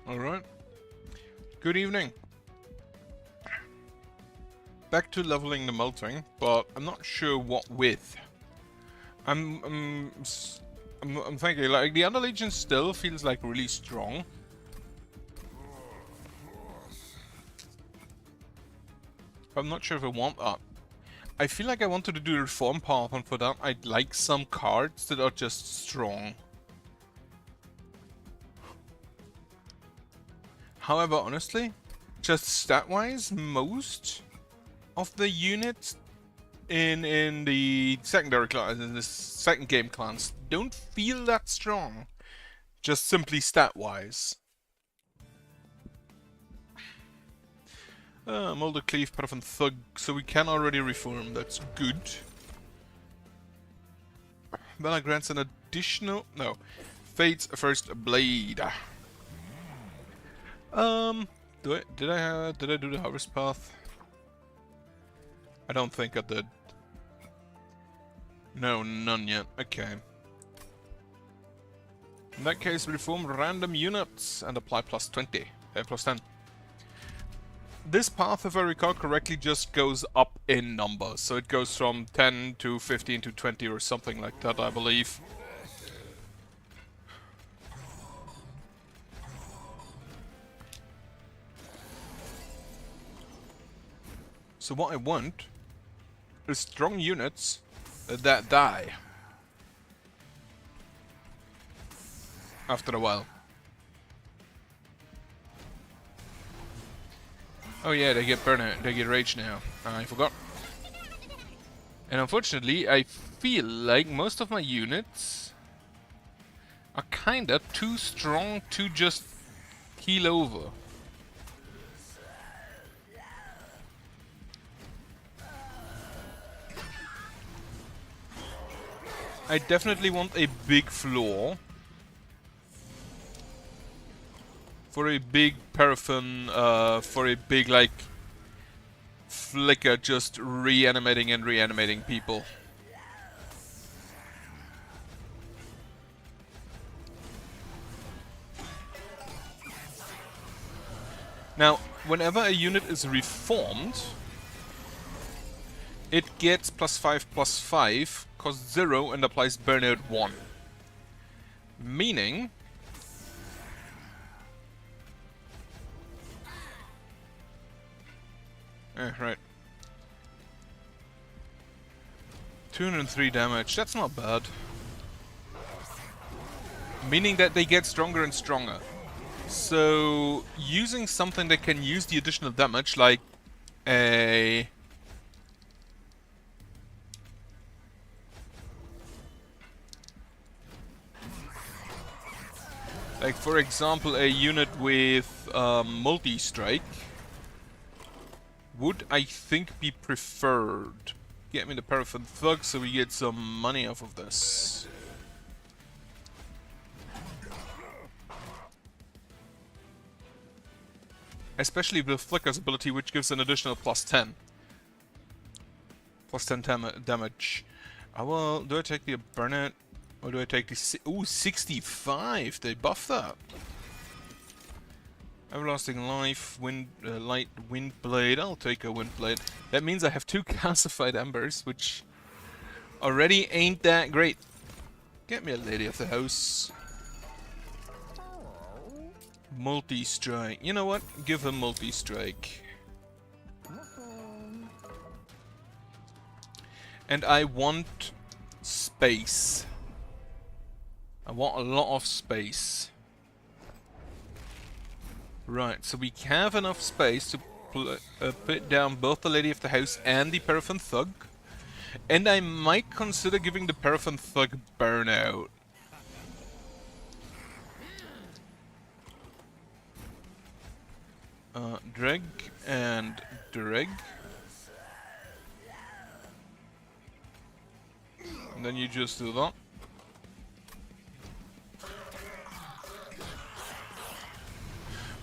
Alright. Good evening. Back to leveling the melting, but I'm not sure what with. I'm thinking, like, the other legion still feels like really strong. I'm not sure if I want that. I feel like I wanted to do the reform path, and for that I'd like some cards that are just strong. However, honestly, just stat-wise, most of the units in the secondary class, in the second game clans, don't feel that strong. Just simply stat-wise. Molder Cleave, Paraffin Thug, so we can already reform, that's good. Bella grants an additional... no. Fate's First Blade. Did I do the Harvest Path? I don't think I did. No, none yet. Okay. In that case, reform random units and apply plus 20. Plus 10. This path, if I recall correctly, just goes up in numbers. So it goes from 10 to 15 to 20 or something like that, I believe. So what I want is strong units that die after a while. Oh yeah, they get burnout, they get rage now. I forgot. And unfortunately, I feel like most of my units are kinda too strong to just heal over. I definitely want a big floor for a big paraffin, for a big, like, flicker just reanimating and reanimating people. Now, whenever a unit is reformed, it gets +5/+5, costs 0, and applies burnout 1. Meaning... right. 203 damage, that's not bad. Meaning that they get stronger and stronger. So, using something that can use the additional damage, like a... like, for example, a unit with multi-strike would, I think, be preferred. Get me the Paraffin Thug so we get some money off of this. Especially with Flicker's ability, which gives an additional +10. +10 damage. Well, do I take the Burnout? Or do I take the... ooh, 65! They buff that! Everlasting Life, Light Wind Blade. I'll take a Wind Blade. That means I have 2 calcified embers, which already ain't that great. Get me a Lady of the House. Multi-strike. You know what? Give him multi-strike. And I want space. I want a lot of space. Right, so we have enough space to put down both the Lady of the House and the Paraffin Thug. And I might consider giving the Paraffin Thug burnout. Dreg and dreg. And then you just do that.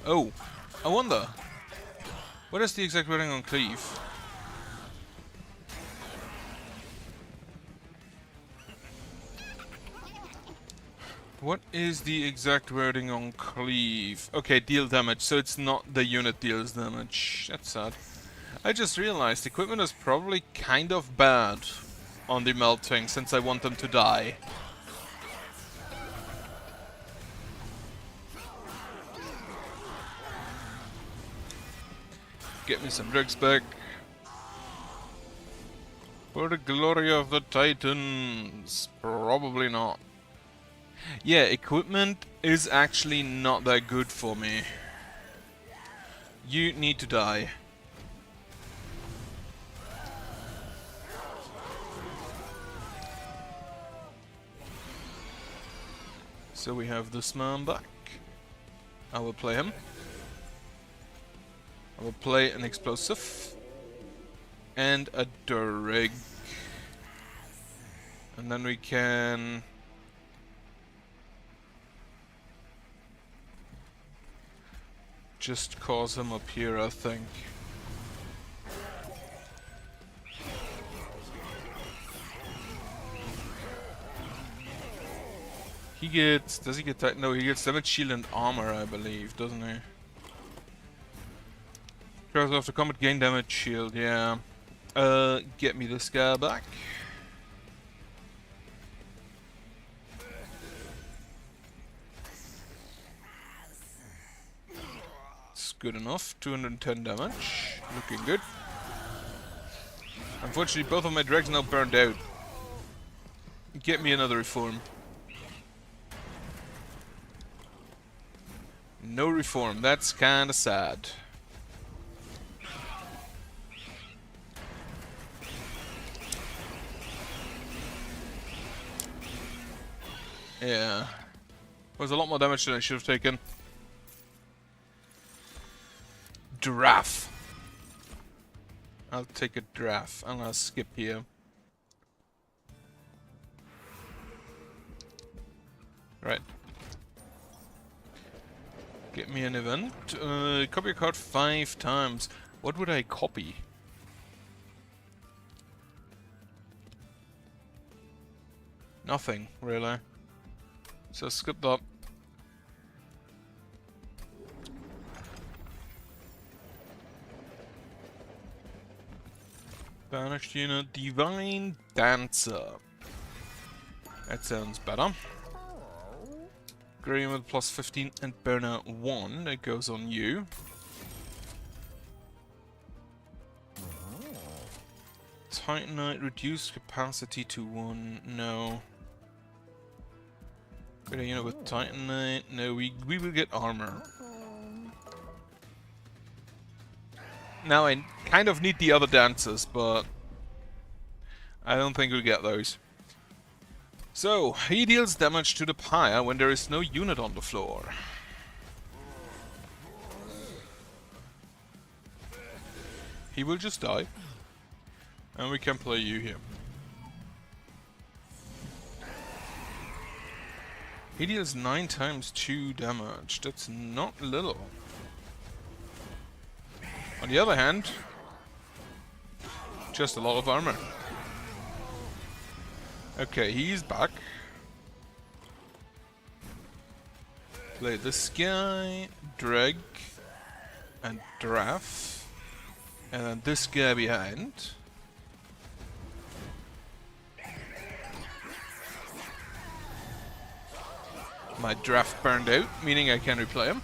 Oh, I wonder. What is the exact wording on cleave? What is the exact wording on cleave? Okay, deal damage, so it's not the unit deals damage. That's sad. I just realized equipment is probably kind of bad on the melting, since I want them to die. Get me some drugs back. For the glory of the Titans. Probably not. Yeah, equipment is actually not that good for me. You need to die. So we have this man back. I will play him. I will play an explosive. And a Durig. And then we can... just cause him up here, I think. He gets... does he get that? No, he gets damage, shield, and armor, I believe, doesn't he? Charges after combat, gain damage, shield, yeah. Get me this guy back. It's good enough. 210 damage. Looking good. Unfortunately, both of my dregs now burned out. Get me another reform. No reform. That's kinda sad. Yeah. Was a lot more damage than I should have taken. Giraffe. I'll take a giraffe and I'll skip here. Right. Get me an event. Copy a card 5 times. What would I copy? Nothing, really. So skip that. Banished unit, Divine Dancer. That sounds better. Green with plus 15 and burner 1. That goes on you. Titanite, reduced capacity to 1. No. Get a unit with Titanite. No, we will get armor. Now I kind of need the other dancers, but I don't think we'll get those. So, he deals damage to the pyre when there is no unit on the floor. He will just die. And we can play you here. He deals 9 times 2 damage. That's not little. On the other hand, just a lot of armor. Okay, he's back. Play this guy, drag, and draft. And then this guy behind. My draft burned out, meaning I can replay him.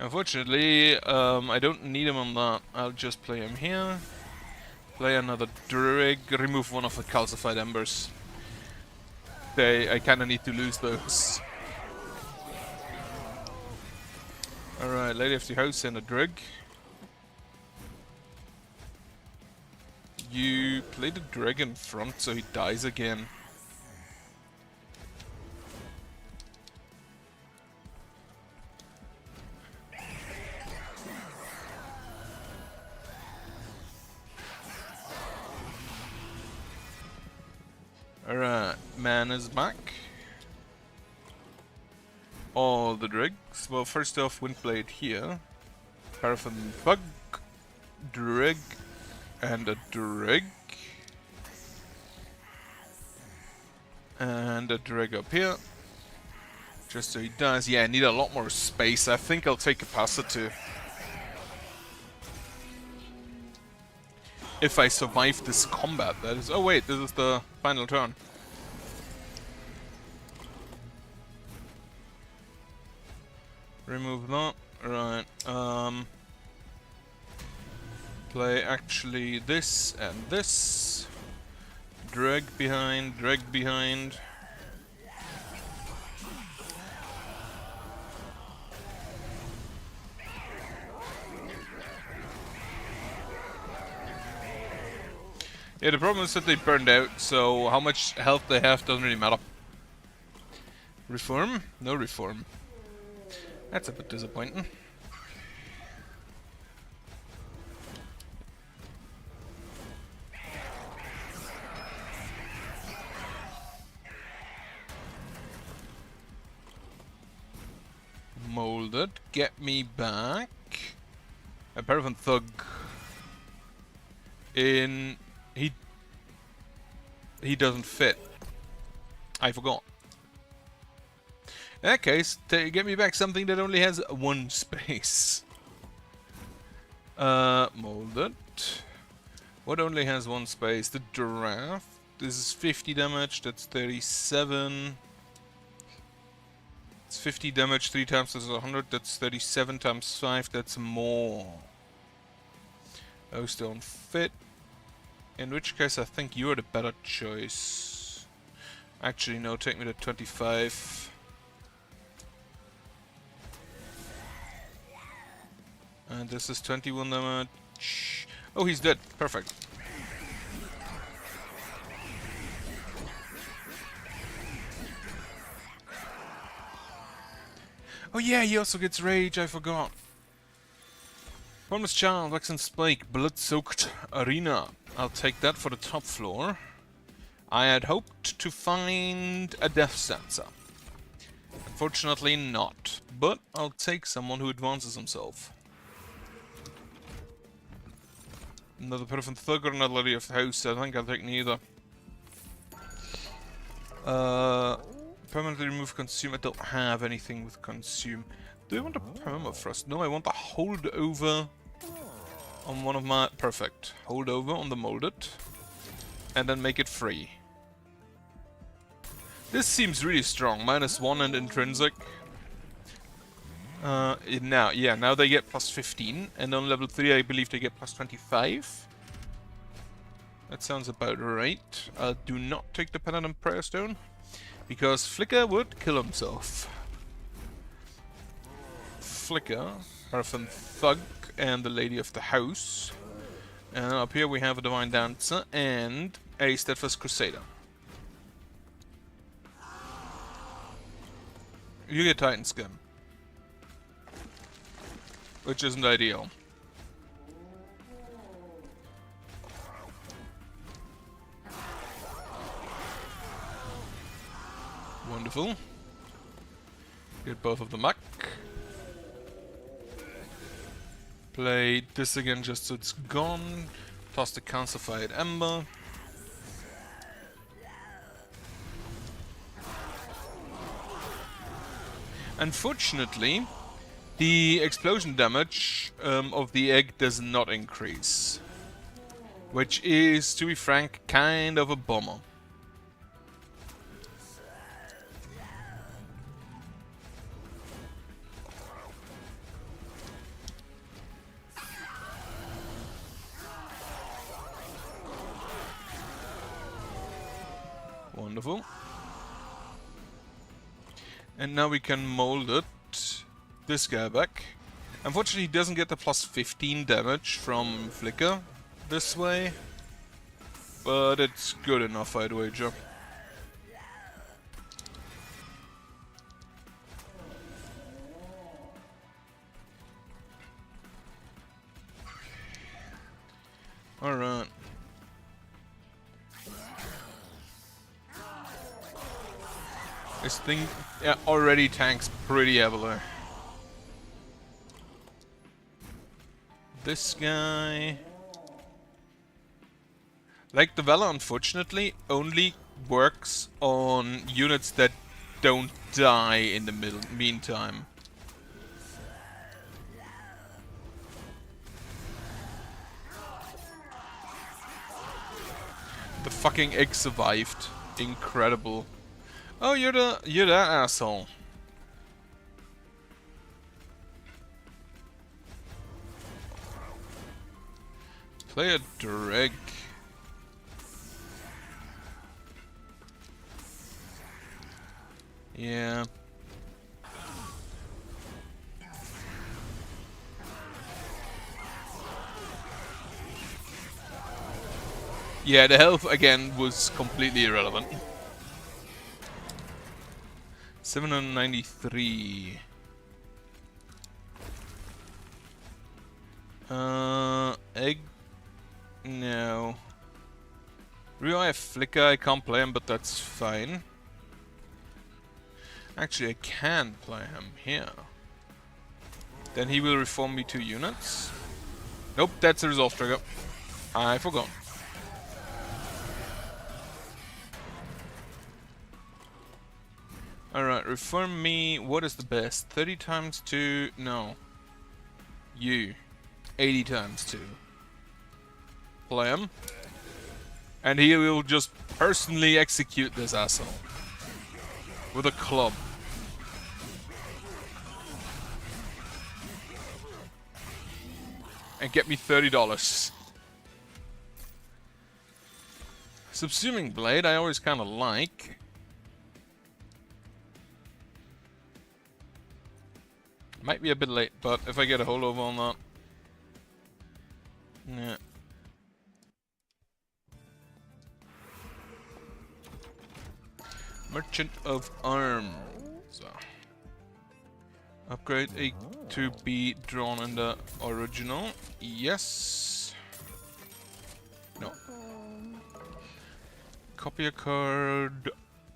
Unfortunately, I don't need him on that. I'll just play him here. Play another Druid, remove one of the calcified embers. I kinda need to lose those. Alright, Lady of the House and a Druid. You play the Druid in front so he dies again. Alright, man is back. All the dregs. Well, first off, Windblade here. Paraffin Bug, Dreg, and a Dreg. And a drag up here. Just so he does. Yeah, I need a lot more space. I think I'll take capacity. If I survive this combat, that is. Oh wait, this is the final turn. Remove that. Right. Play actually this and this. Drag behind, drag behind. Yeah, the problem is that they burned out, so how much health they have doesn't really matter. Reform? No reform. That's a bit disappointing. Molded. Get me back. A Paraffin Thug. In... He doesn't fit. I forgot. In that case, get me back something that only has one space. Molded. What only has one space? The giraffe. This is 50 damage, that's 37. It's 50 damage, 3 times that's 100, that's 37 times 5, that's more. Those don't fit. In which case I think you're the better choice. Actually no, take me to 25. And this is 21 damage. Oh, he's dead. Perfect. Oh yeah, he also gets rage, I forgot. Promised Child, Wax and Spike, Blood-Soaked Arena. I'll take that for the top floor. I had hoped to find a Death Stancer. Unfortunately not. But I'll take someone who advances himself. Another Paraffin Thug or another Lady of the House. I think I'll take neither. Permanently remove Consume. I don't have anything with Consume. Do I want a Permafrost? No, I want a Holdover on one of my... Perfect. Holdover on the Molded. And then make it free. This seems really strong. -1 and intrinsic. Now they get plus 15. And on level 3 I believe they get plus 25. That sounds about right. Do not take the Penitent Prayer Stone. Because Flicker would kill himself. Flicker, Paraffin Thug, and the Lady of the House. And up here we have a Divine Dancer and a Steadfast Crusader. You get Titan Skin. Which isn't ideal. Wonderful. Get both of them back. Play this again just so it's gone. Toss the Calcified Ember. Unfortunately, the explosion damage of the egg does not increase. Which is, to be frank, kind of a bummer. Wonderful. And now we can mold it. This guy back. Unfortunately, he doesn't get the plus 15 damage from Flicker this way. But it's good enough, I'd wager. Alright. This thing already tanks pretty heavily. This guy... Like the Vela, unfortunately, only works on units that don't die in the meantime. The fucking egg survived. Incredible. Oh, you're that asshole. Play a dreg. Yeah. Yeah, the health again was completely irrelevant. 793. Egg? No. Real I have Flicker, I can't play him, but that's fine. Actually, I can play him here. Then he will reform me 2 units. Nope, that's a resolve trigger. I forgot. Alright, reform me. What is the best? 30 times 2? No. You. 80 times 2. Play him. And he will just personally execute this asshole. With a club. And get me $30. Subsuming Blade, I always kind of like. Might be a bit late, but if I get a holdover on that. Yeah. Merchant of Arms. Upgrade A to be drawn in the original. Yes. No. Copy a card.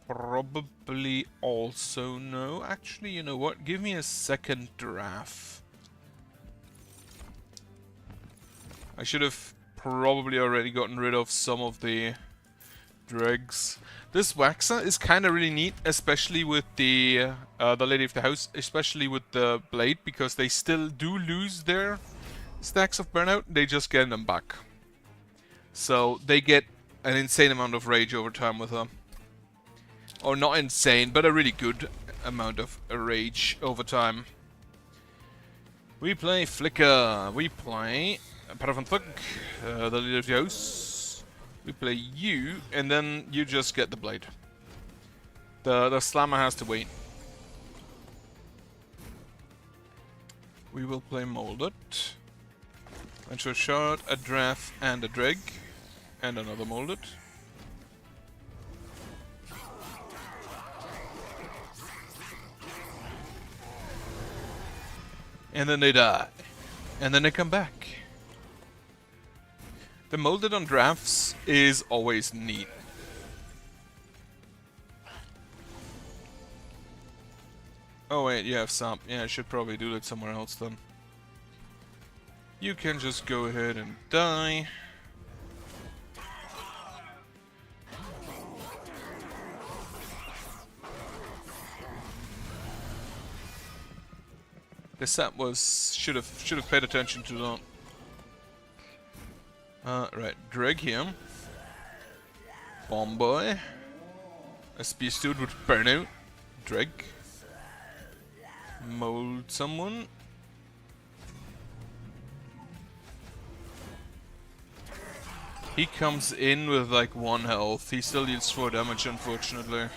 Probably also no. Actually, you know what? Give me a second draft. I should have probably already gotten rid of some of the dregs. This Waxer is kind of really neat, especially with the Lady of the House, especially with the Blade, because they still do lose their stacks of burnout, they just get them back. So they get an insane amount of rage over time with her. Or not insane, but a really good amount of rage over time. We play Flicker, we play Paraffin Thug, the Lady of the House. We play you, and then you just get the blade. The slammer has to wait. We will play Molded. Venture Shard, a Draft, and a Dreg. And another Molded. And then they die. And then they come back. The Molded on drafts is always neat. Oh wait, you have Samp. Yeah, I should probably do that somewhere else then. You can just go ahead and die. The sap was should have paid attention to that. Right, Dreg here. Bomb Boy. A Spear Dude with Burnout. Dreg. Mold someone. He comes in with like 1 health. He still deals 4 damage, unfortunately.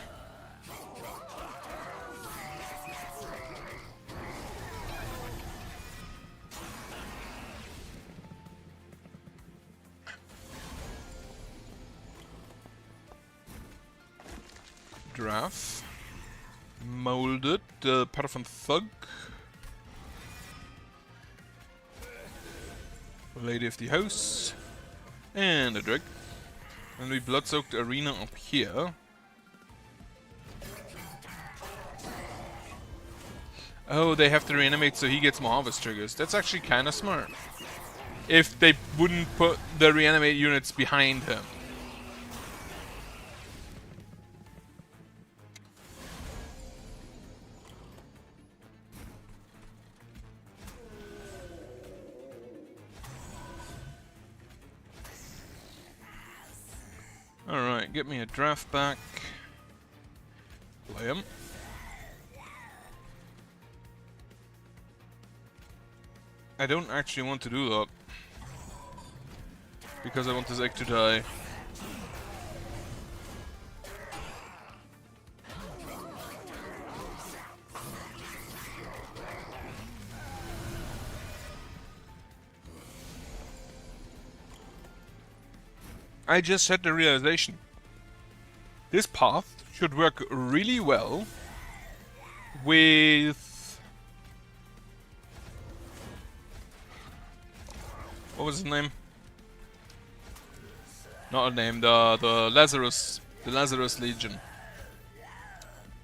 Draft. Molded. Paraffin Thug. Lady of the House. And a Dreg. And we Blood-Soaked Arena up here. Oh, they have to reanimate so he gets more harvest triggers. That's actually kind of smart. If they wouldn't put the reanimate units behind him. Alright, get me a draft back. Play him. I don't actually want to do that. Because I want this egg to die. I just had the realization. This path should work really well with... What was his name? Not a name, the Lazarus Legion.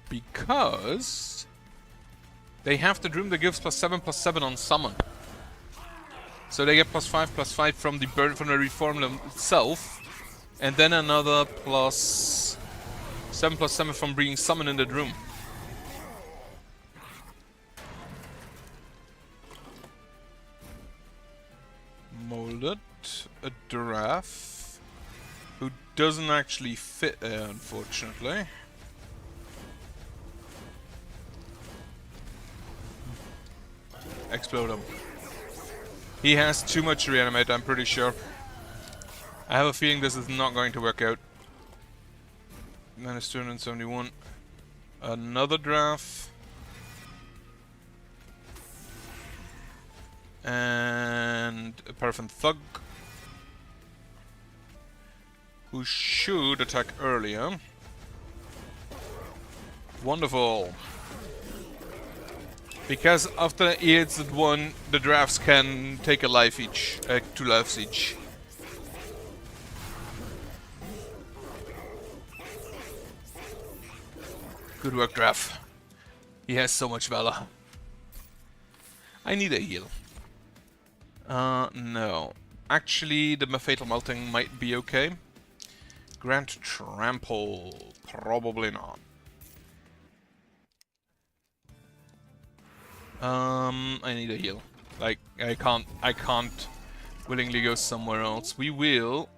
Because they have the Dream that gives +7/+7 on summon. So they get +5/+5 from the Reform itself. And then another +7/+7 from being summoned in the room. Molded, a giraffe, who doesn't actually fit there, unfortunately. Explode him. He has too much reanimate, I'm pretty sure. I have a feeling this is not going to work out. Minus 271. Another draft. And a Paraffin Thug. Who should attack earlier. Wonderful. Because after he hits that one, the drafts can take a life each. 2 lives each. Good work, Draft. He has so much valor. I need a heal. No. Actually, the Fatal Melting might be okay. Grant Trample. Probably not. I need a heal. Like, I can't willingly go somewhere else. We will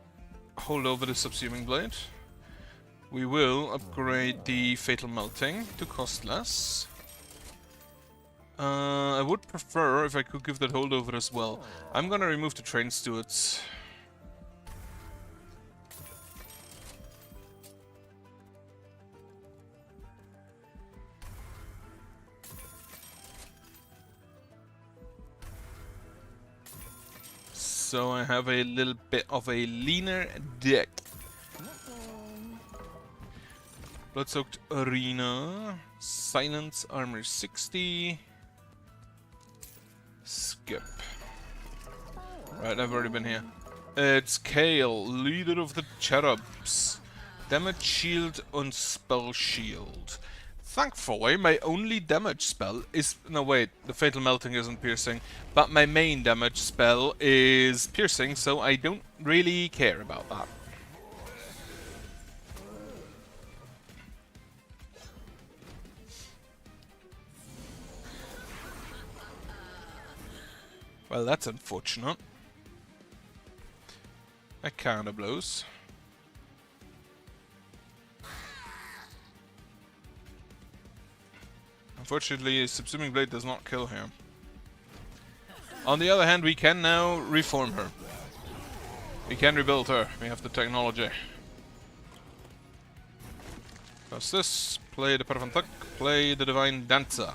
hold over the Subsuming Blade. We will upgrade the Fatal Melting to cost less. I would prefer if I could give that holdover as well. I'm gonna remove the Train Stewards. So I have a little bit of a leaner deck. Blood-soaked Arena, Silence, Armor 60. Skip. Right, I've already been here. It's Kale, leader of the Cherubs. Damage shield and spell shield. Thankfully, my only damage spell is... No, wait, the Fatal Melting isn't piercing. But my main damage spell is piercing, so I don't really care about that. Well, that's unfortunate. That kinda blows. Unfortunately, Subsuming Blade does not kill her. On the other hand, we can now reform her. We can rebuild her. We have the technology. Press this. Play the Paraffin Thug. Play the Divine Dancer.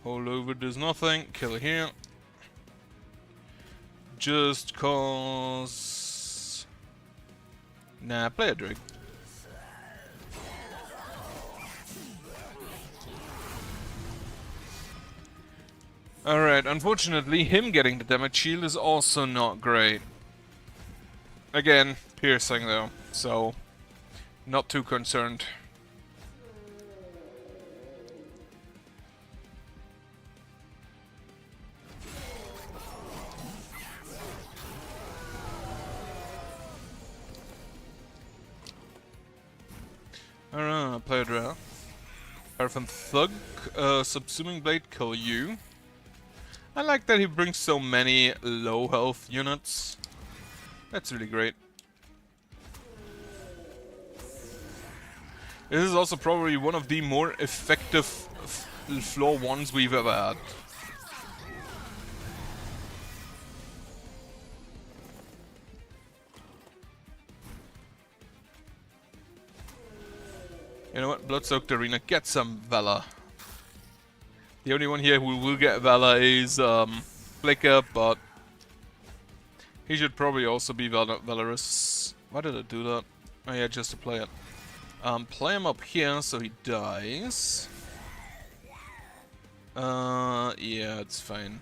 Hold over does nothing. Kill here. Just cause... Nah, play a Drake. Alright, unfortunately, him getting the damage shield is also not great. Again, piercing though, so not too concerned. Alright, play a draw. Paraffin Thug, Subsuming Blade, kill you. I like that he brings so many low health units. That's really great. This is also probably one of the more effective floor ones we've ever had. You know what? Blood-soaked arena, get some Valor. The only one here who will get Valor is Flicker, but he should probably also be Valorous. Why did I do that? Oh yeah, just to play it. Play him up here so he dies. Yeah, it's fine.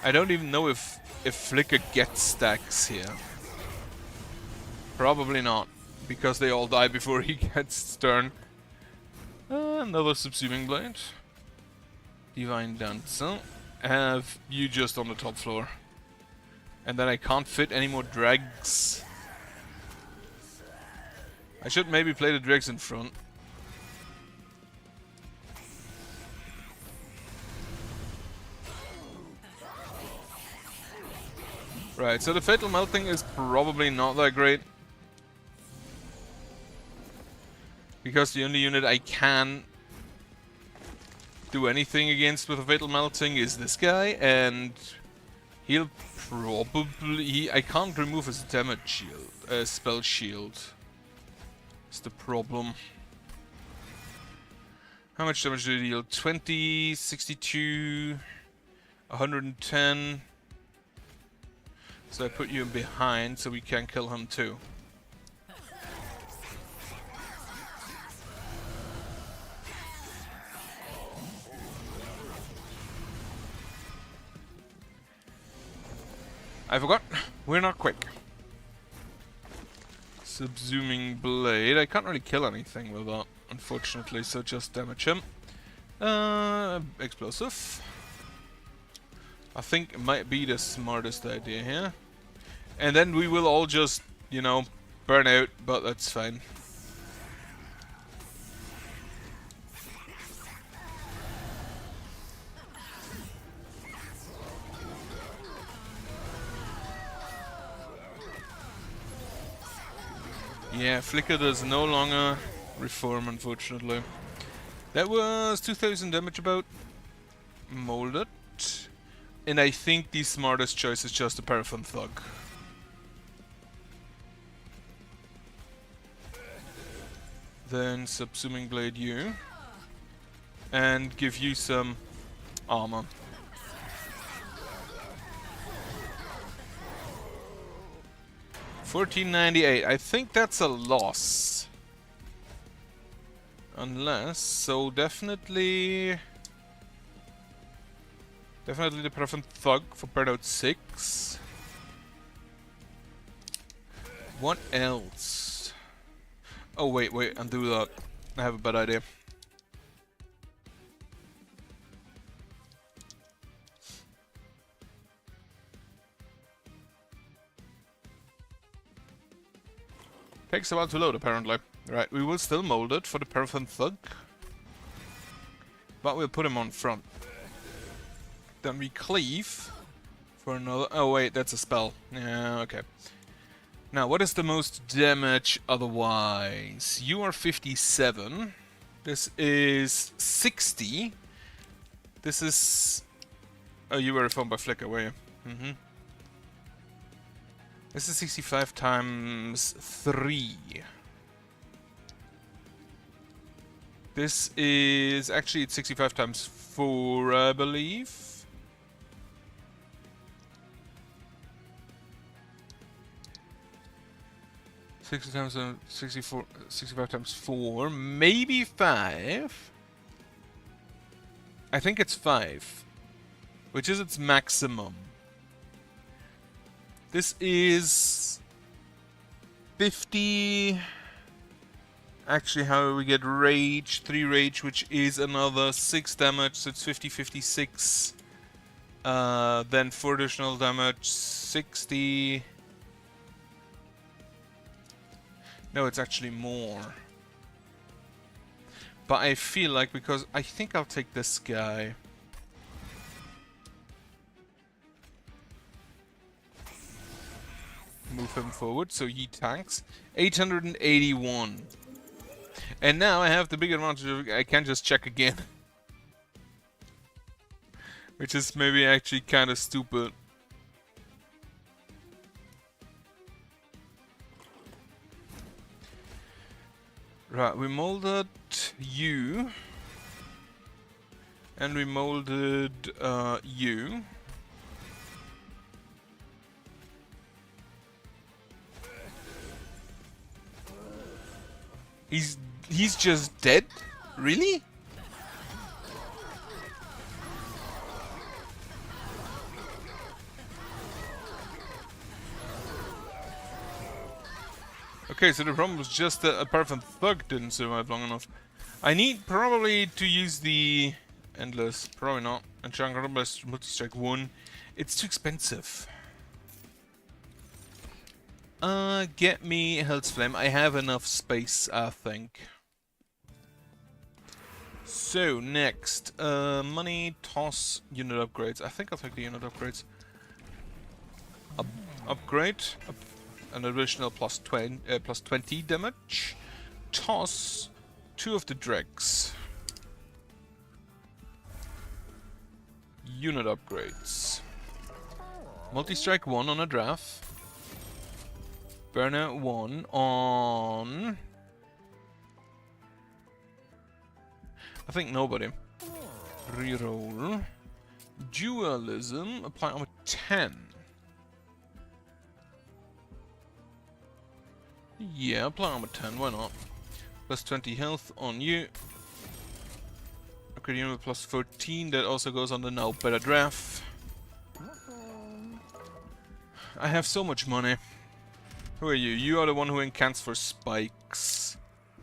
I don't even know if Flicker gets stacks here. Probably not, because they all die before he gets turn. Another Subsuming Blade. Divine Dancer. Have you just on the top floor. And then I can't fit any more dregs. I should maybe play the dregs in front. Right, so the Fatal Melting is probably not that great. Because the only unit I can do anything against with a Fatal Melting is this guy, and he'll probably... I can't remove his damage shield, spell shield. It's the problem. How much damage do you deal? 20, 62, 110. So I put you in behind so we can kill him too. I forgot, we're not quick. Subsuming Blade. I can't really kill anything with that, unfortunately, so just damage him. Explosive. I think it might be the smartest idea here. And then we will all just, you know, burn out, but that's fine. Yeah, Flicker does no longer reform, unfortunately. That was 2000 damage about. Molded. And I think the smartest choice is just a Paraffin Thug. Then Subsuming Blade you. And give you some armor. $14.98. I think that's a loss. Unless, so definitely the Paraffin Thug for Burnout 6. What else? Oh wait, undo that. I have a bad idea. Takes a while to load, apparently. Right, we will still mold it for the Paraffin Thug. But we'll put him on front. Then we cleave for another... Oh wait, that's a spell. Yeah, okay. Now, what is the most damage otherwise? You are 57. This is 60. This is... Oh, you were reformed by Flicker, were you? Mm-hmm. This is 65 times 3. This is actually it's 65 times 4, I believe. Times 65 times 4, maybe 5. I think it's 5, which is its maximum. This is 50. Actually, how we get rage, 3 rage, which is another 6 damage, so it's 50, 56. Then 4 additional damage, 60. No, it's actually more. But I feel like, because I think I'll take this guy. Move him forward, so he tanks. 881. And now I have the big advantage of I can just check again. Which is maybe actually kind of stupid. Right, we molded you. And we molded you. He's just dead? Really? Okay, so the problem was just that a Paraffin Thug didn't survive long enough. I need probably to use the Endless. Probably not. And Shanghai Multi-Strike 1. It's too expensive. Get me Hell's Flame. I have enough space, I think. So, next. Money, toss, unit upgrades. I think I'll take the unit upgrades. Upgrade. An additional plus 20 damage. Toss 2 of the dregs. Unit upgrades. Multi-strike 1 on a draft. Burner 1 on... I think nobody. Reroll. Dualism. Apply armor 10. Yeah, apply armor 10, why not? Plus 20 health on you. Okay, unit plus 14, that also goes on the now better draft. I have so much money. Who are you? You are the one who encants for spikes.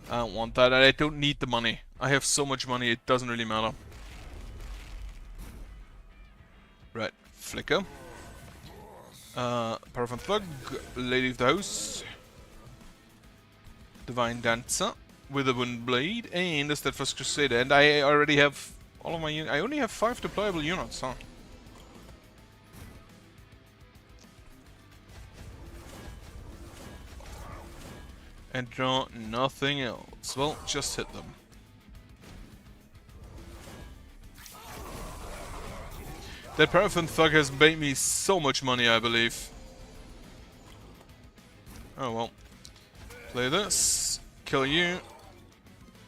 I don't want that, I don't need the money. I have so much money, it doesn't really matter. Right, Flicker. Paraffin Thug, Lady of the House. Divine Dancer with a Wind Blade and a Steadfast Crusader, and I already have all of my units. I only have 5 deployable units, huh? And draw nothing else. Well, just hit them. That Paraffin Thug has made me so much money, I believe. Oh well. Play this, kill you,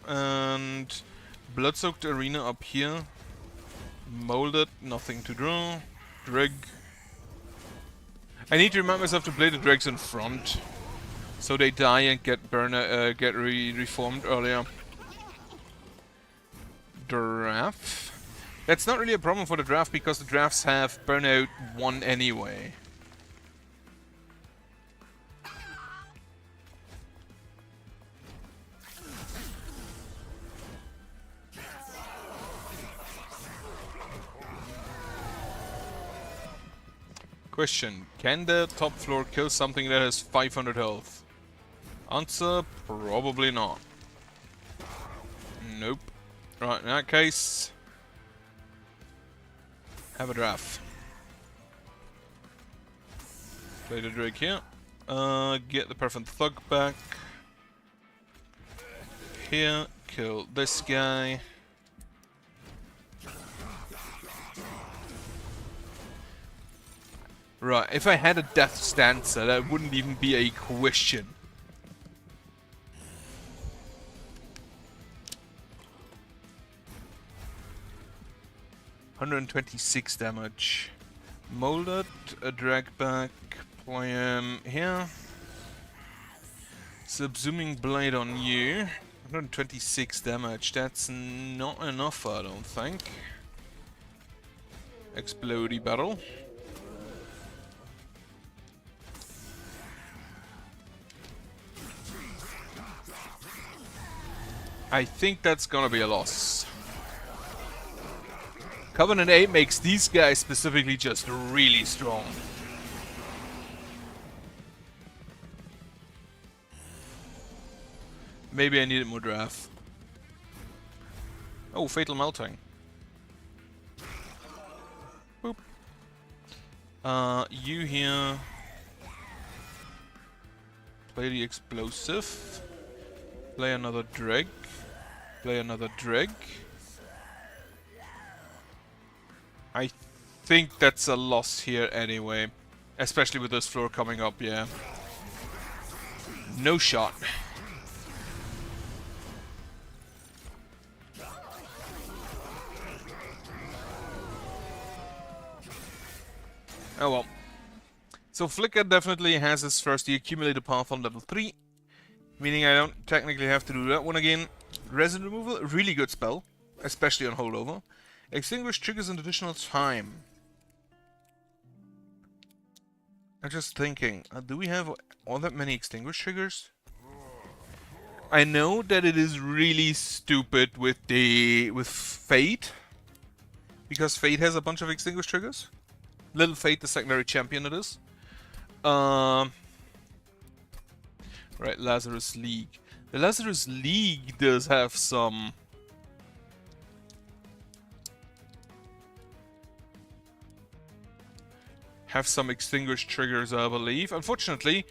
and Blood-Soaked Arena up here. Molded, nothing to draw. Dreg. I need to remind myself to play the dregs in front, so they die and get reformed earlier. Draft. That's not really a problem for the draft because the drafts have burnout 1 anyway. Question, can the top floor kill something that has 500 health? Answer, probably not. Nope. Right, in that case, have a draft. Play the Drake here. Get the Paraffin Thug back. Here, kill this guy. Right, if I had a Death Stancer, that wouldn't even be a question. $126 damage. Molded, a drag back, play him here. Subsuming Blade on you. 126 damage, that's not enough, I don't think. Explodey Battle. I think that's gonna be a loss. Covenant 8 makes these guys specifically just really strong. Maybe I needed more draft. Oh, Fatal Melting. Boop. You here. Play the Explosive. Play another dreg. Play another dreg. I think that's a loss here anyway. Especially with this floor coming up, yeah. No shot. Oh well. So Flicker definitely has his first accumulated path on level 3. Meaning I don't technically have to do that one again. Resin removal, really good spell. Especially on holdover. Extinguish triggers an additional time. I'm just thinking, do we have all that many extinguish triggers? I know that it is really stupid with Fate. Because Fate has a bunch of extinguish triggers. Little Fate, the secondary champion it is. Right, Lazarus League. The Lazarus League does have some... extinguished triggers, I believe. Unfortunately,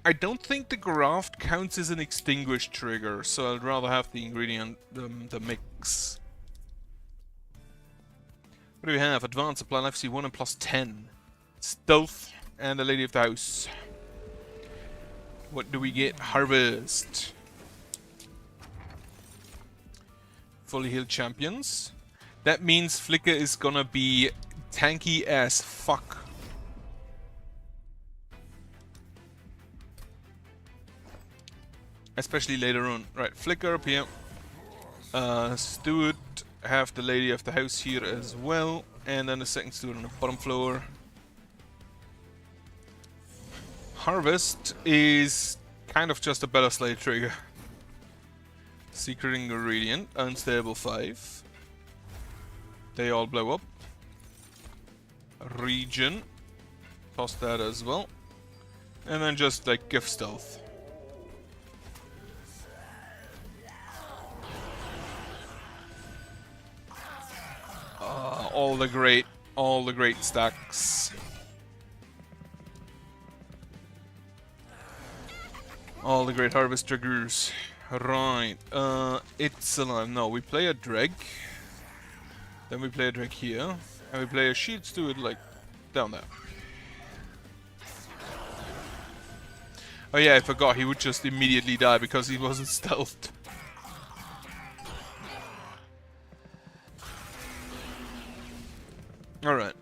I don't think the graft counts as an extinguished trigger, so I'd rather have the ingredient, the mix. What do we have? Advance, apply life C1 and plus 10. Stealth and the Lady of the House. What do we get? Harvest. Fully healed champions. That means Flicker is gonna be tanky as fuck. Especially later on. Right, Flicker up here. Steward, have the Lady of the House here as well. And then the second Steward on the bottom floor. Harvest is kind of just a better slate trigger. Secret Ingredient, Unstable 5. They all blow up. Region. Toss that as well. And then just like gift stealth. All the great stacks. All the great harvest triggers. Right, it's alive. No, we play a dreg. Then we play a dreg here. And we play a shield steward like down there. Oh yeah, I forgot he would just immediately die because he wasn't stealthed. Alright.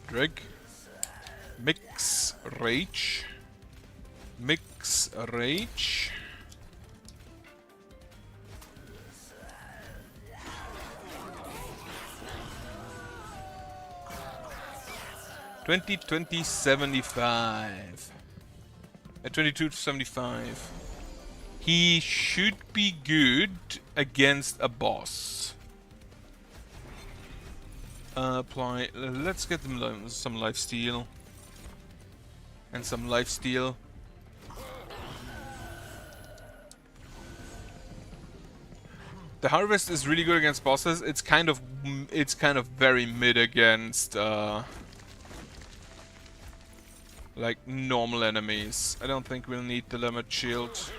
Dreg. Mix. Rage. Mix. Rage. $20, 75. At 22 to 75. He should be good against a boss. Apply. Let's get them some lifesteal. And some lifesteal. The harvest is really good against bosses. It's kind of very mid against like normal enemies. I don't think we'll need the limit shield.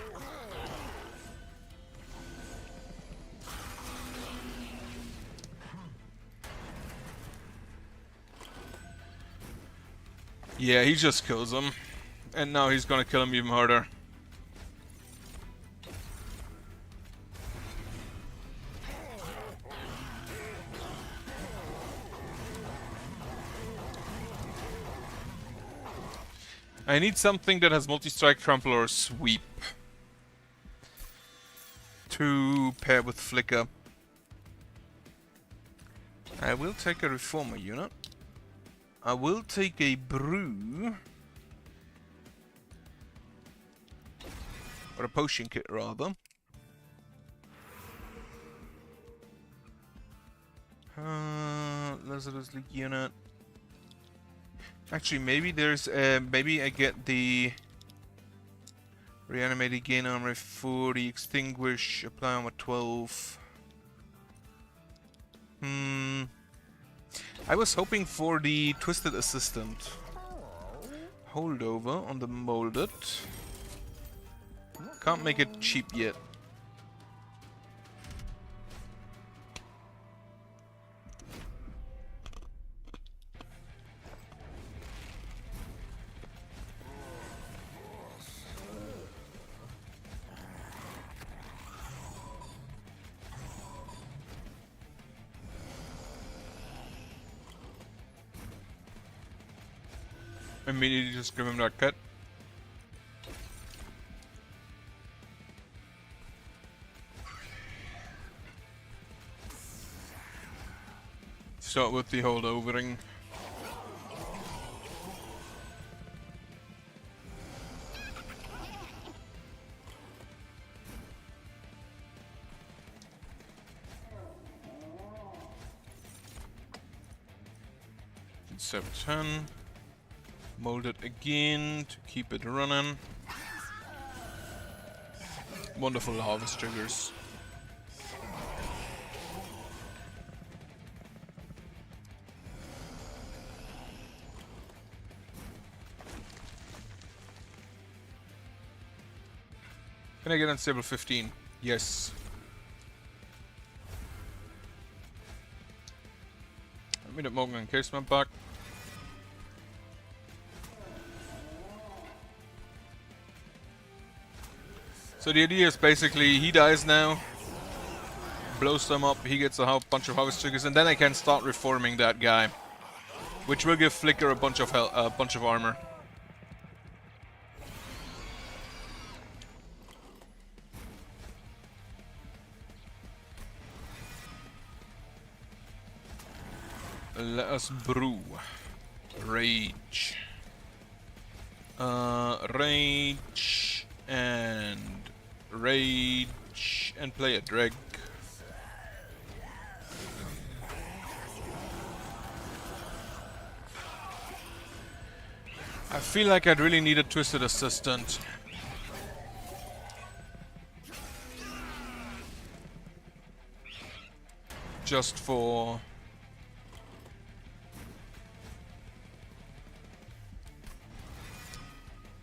Yeah, he just kills him. And now he's gonna kill him even harder. I need something that has multi-strike, trample, or sweep to pair with Flicker. I will take a Reformer unit. I will take a Brew. Or a Potion Kit, rather. Lazarus League unit. Actually, maybe there's maybe I get the reanimated gain armor 40, extinguish, apply armor 12. I was hoping for the Twisted Assistant. holdover on the molded. Can't make it cheap yet. Immediately just give him that cut. Start with the holdovering. Step 10. Mold it again to keep it running. Wonderful harvest triggers. Can I get unstable 15? Yes. Let me get Morgan encasement back. So the idea is basically he dies now, blows them up, he gets a bunch of harvest triggers, and then I can start reforming that guy, which will give Flicker a bunch of armor. Let us brew. Rage. Rage and rage and play a drag. I feel like I'd really need a Twisted Assistant. Just for...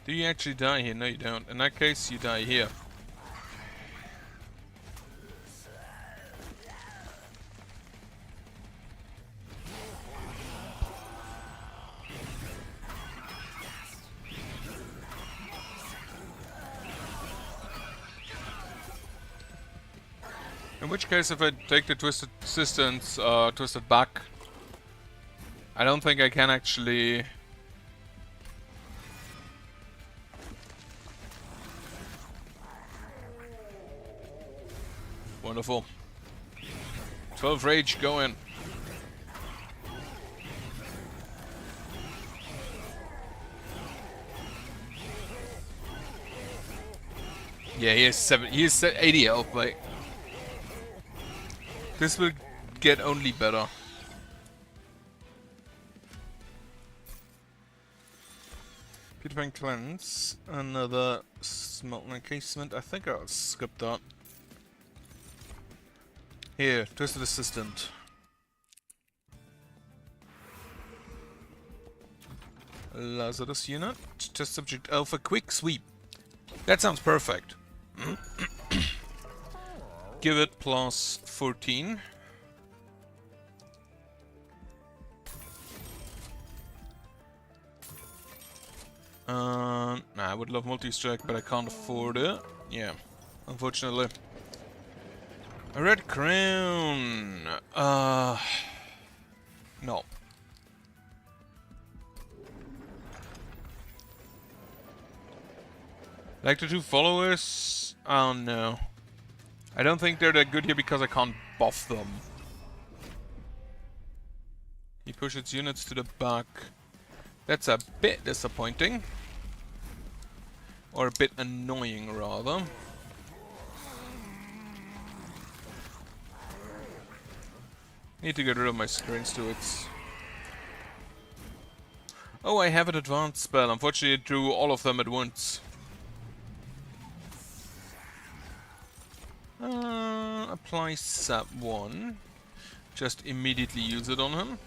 Do you actually die here? No, you don't. In that case, you die here. In which case, if I take the Twisted Assistance, Twisted back, I don't think I can actually... Wonderful. 12 rage, go in. Yeah, he has 80 health, like. This will get only better. Beautifying Cleanse, another Smelting Encasement. I think I'll skip that. Here, Twisted Assistant. Lazarus unit. Test subject Alpha Quick Sweep. That sounds perfect. Give it plus 14. Nah, I would love multi-strike, but I can't afford it. Yeah, unfortunately. A red crown. No. Like the two followers? Oh no. I don't think they're that good here because I can't buff them. He pushes units to the back. That's a bit disappointing. Or a bit annoying, rather. Need to get rid of my screen stewards. Oh, I have an advanced spell. Unfortunately, it drew all of them at once. Apply sap 1. Just immediately use it on him.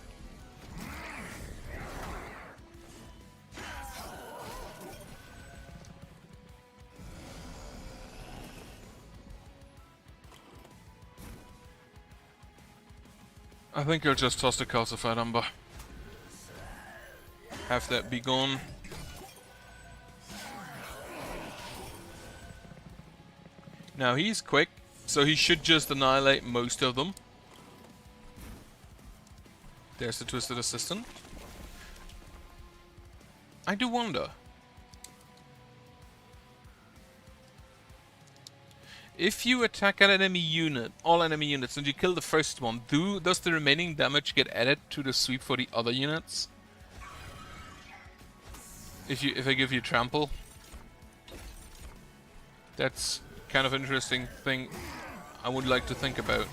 I think I'll just toss the calcified umber. Have that be gone. Now he's quick, so he should just annihilate most of them. There's the Twisted Assistant. I do wonder. If you attack an enemy unit, all enemy units, and you kill the first one, does the remaining damage get added to the sweep for the other units? If I give you trample? That's kind of interesting thing I would like to think about.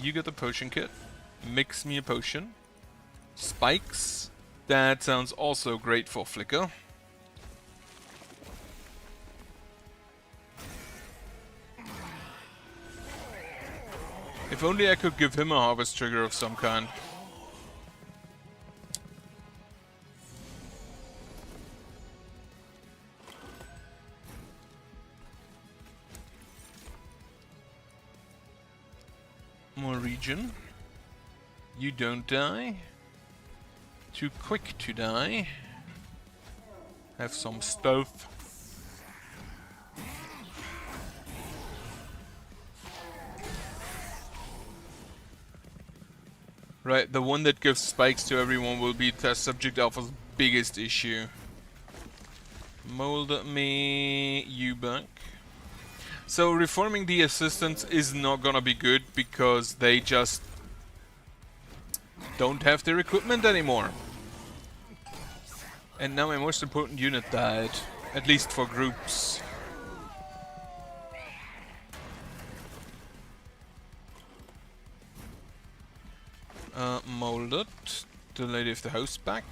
You get the potion kit. Mix me a potion. Spikes. That sounds also great for Flicker. If only I could give him a harvest trigger of some kind. More region. You don't die. Too quick to die. Have some stealth. Right, the one that gives spikes to everyone will be Test Subject Alpha's biggest issue. Mold me you back. So reforming the assistants is not gonna be good because they just don't have their equipment anymore. And now my most important unit died, at least for groups. Molded. The Lady of the House back.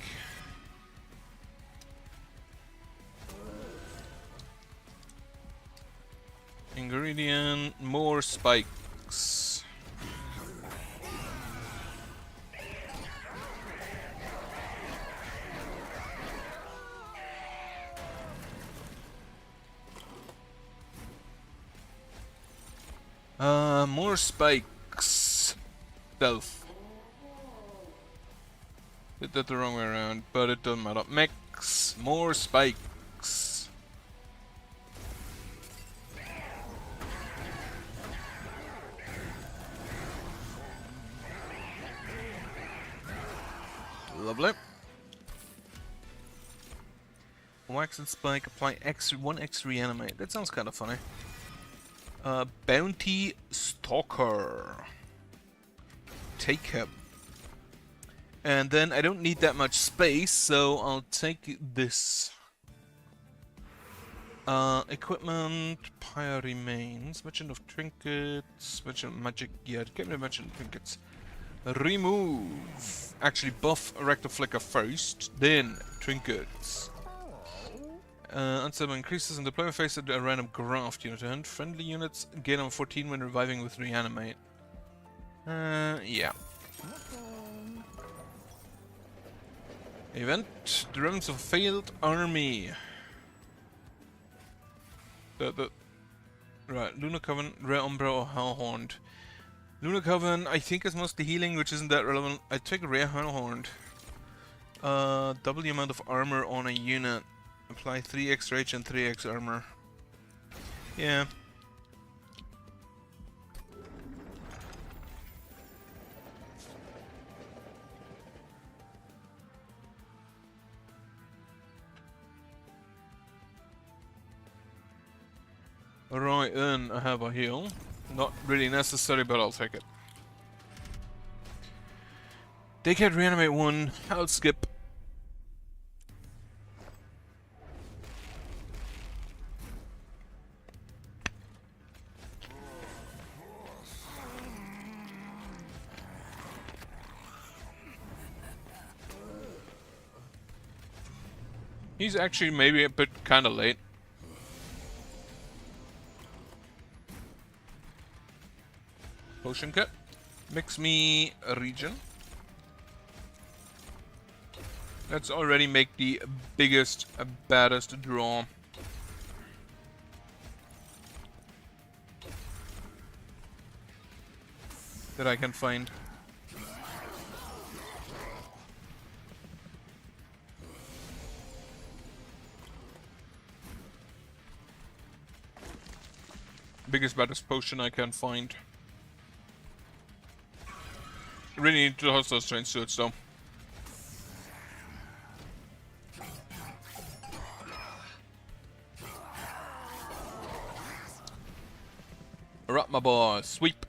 Ingredient, more spikes. More spikes. Stealth. Did that the wrong way around, but it doesn't matter. Mix. More spikes. Lovely. Wax and spike, apply X, 1x reanimate. That sounds kind of funny. Bounty Stalker. Take him. And then I don't need that much space, so I'll take this. Equipment, Pyre remains. Merchant of Trinkets, Merchant of Magic. Yeah, get me Merchant of Trinkets. Remove. Actually, buff Erector Flicker first, then Trinkets. Unstable increases in deployment phase at a random graft unit hand. Friendly units gain on 14 when reviving with reanimate. Yeah. Event. The Remnants of a Failed Army. Right, Lunar Coven, Rare Umbra or Hellhorned. Lunar Coven, I think is mostly healing, which isn't that relevant. I take Rare Hellhorned. Double the amount of armor on a unit. Apply 3x rage and 3x armor. Yeah. Right then, I have a heal. Not really necessary, but I'll take it. They can reanimate one. I'll skip. He's actually maybe a bit kind of late. Potion kit. Mix me a region. Let's already make the biggest, baddest draw. That I can find. Biggest, baddest potion I can find. Really need to host those train suits though. Alright, my boy, sweep.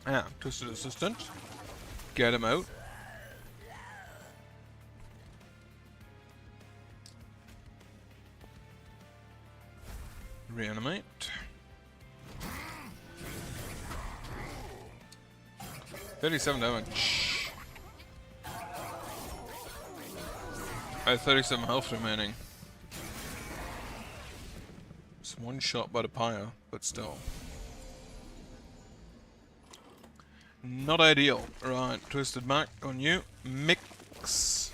Ah, Twisted Assistant. Get him out. Reanimate. $37 damage. I have 37 health remaining. It's one shot by the pyre, but still. Not ideal. Right, Twisted Mac on you. Mix.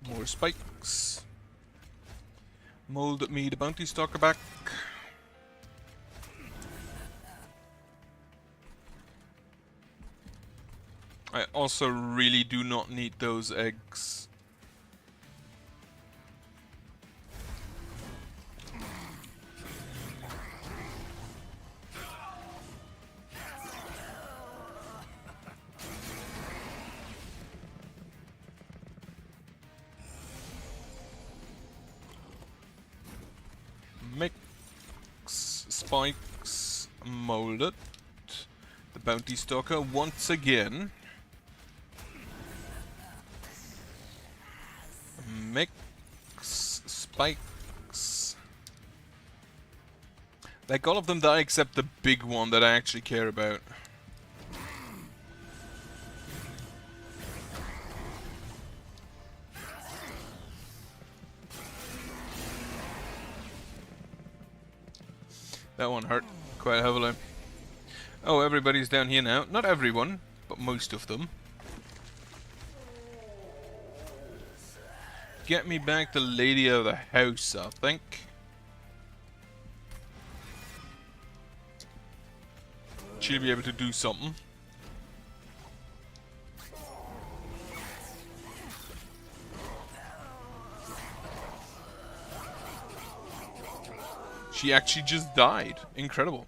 More spikes. Mold me the bounty stalker back. I also really do not need those eggs. Mix spikes molded. The bounty stalker once again. Mix spikes. Like all of them die except the big one that I actually care about. That one hurt quite heavily. Oh, everybody's down here now. Not everyone, but most of them. Get me back the lady of the house, I think. She'll be able to do something. She actually just died. Incredible.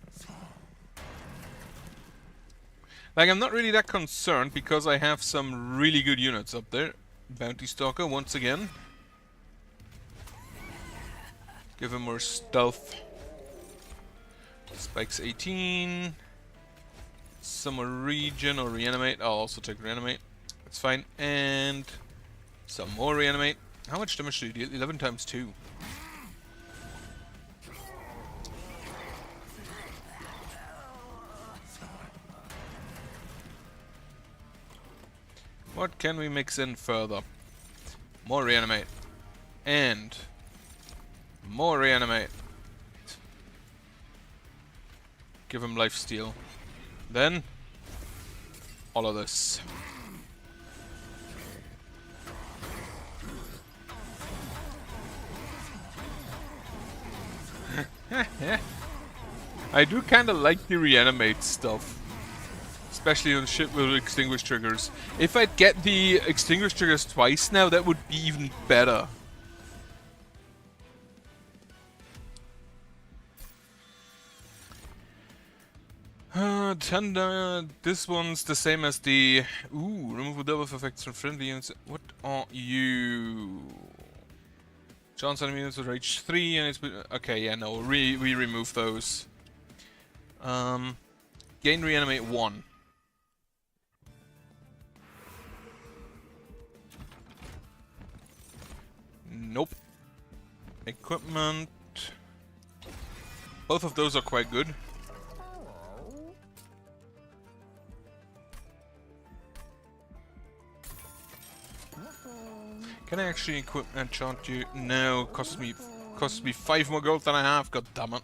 Like, I'm not really that concerned because I have some really good units up there. Bounty Stalker once again. Give him more stealth. Spikes 18. Some more regen or reanimate. I'll also take reanimate. That's fine. And some more reanimate. How much damage do you deal? 11 times 2. What can we mix in further? More reanimate. And more reanimate. Give him lifesteal. Then all of this. I do kinda like the reanimate stuff. Especially on shit with extinguish triggers. If I'd get the extinguish triggers twice now, that would be even better. Tender. This one's the same as the... Ooh, remove double effects from friendly units. What are you? Chance enemy units with rage 3 and it's... Okay, yeah, no, we remove those. Gain reanimate 1. Nope. Equipment. Both of those are quite good. Can I actually equip and enchant you? No, costs me 5 more gold than I have. God damn it.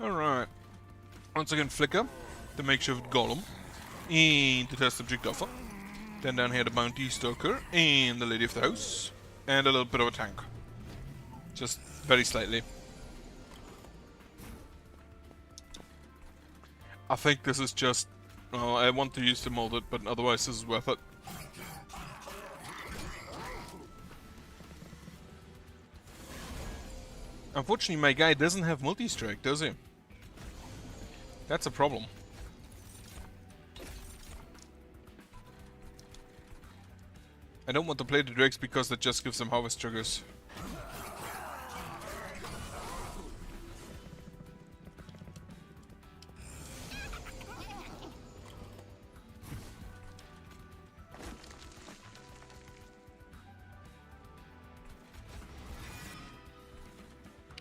Alright. Once again, Flicker, the makeshift golem, and the test subject offer. Then down here the bounty stalker, and the lady of the house, and a little bit of a tank. Just very slightly. I think this is just... Oh, I want to use the molded, but otherwise this is worth it. Unfortunately, my guy doesn't have multi-strike, does he? That's a problem. I don't want to play the drakes because that just gives them harvest triggers.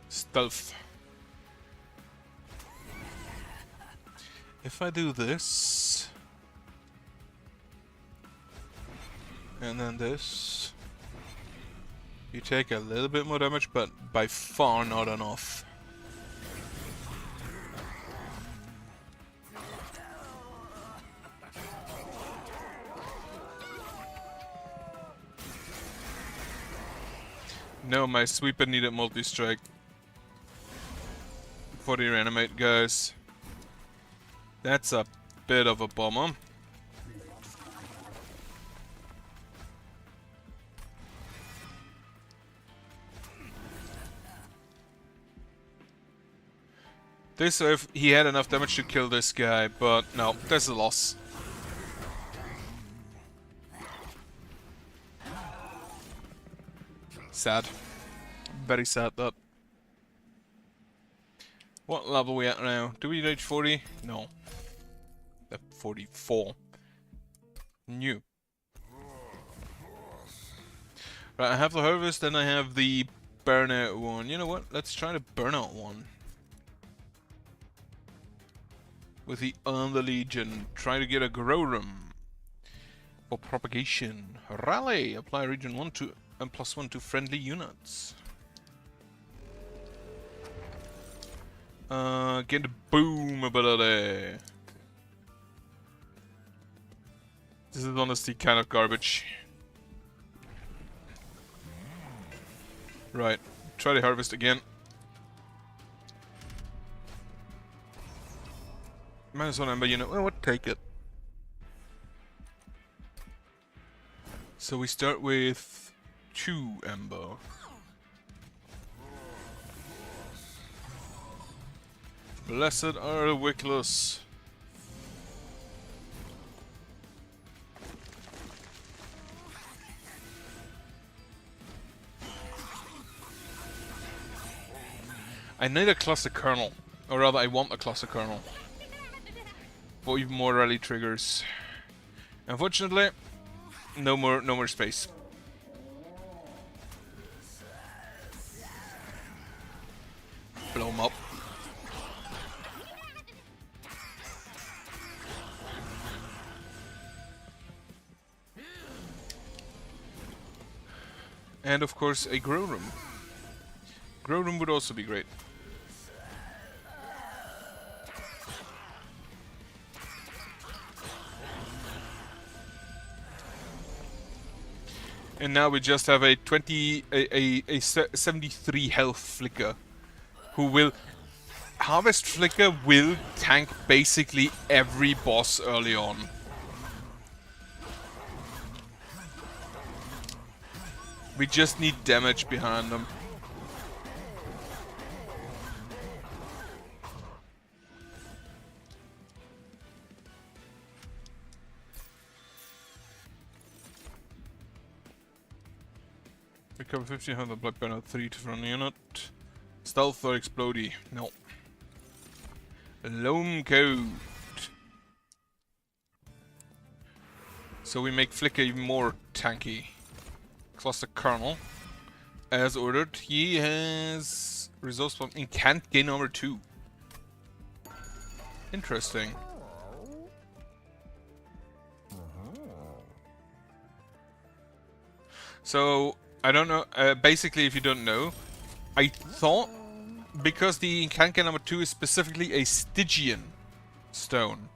Stealth. If I do this, and then this, you take a little bit more damage, but by far not enough. No, my sweeper needed multi-strike for the reanimate, guys. That's a bit of a bummer. This if he had enough damage to kill this guy, but no, that's a loss. Sad. Very sad that. What level are we at now? Do we reach 40? No. At 44. New. Right, I have the harvest, then I have the burnout one. You know what? Let's try the burnout one. With the Under Legion. Try to get a grow room. For propagation. Rally! Apply region 1 to and +1 to friendly units. Get the boom ability. This is honestly kind of garbage. Right, try to harvest again. -1 ember, you know what? Take it. So we start with 2 ember. Blessed are the wickless. I need a cluster kernel, or rather I want a cluster kernel for even more rally triggers. Unfortunately, no more space. Blow him up. And of course a grow room. Grow room would also be great. And now we just have a 73 health Flicker, who will... Harvest Flicker will tank basically every boss early on. We just need damage behind them. Recover 1500 black banner 3 to run unit. Stealth or explodey? No. Loam coat. So we make Flicker even more tanky. Cluster kernel. As ordered. He has resource bomb and can't gain armor 2. Interesting. So I don't know. Basically, if you don't know, I thought because the Kanka number 2 is specifically a Stygian stone.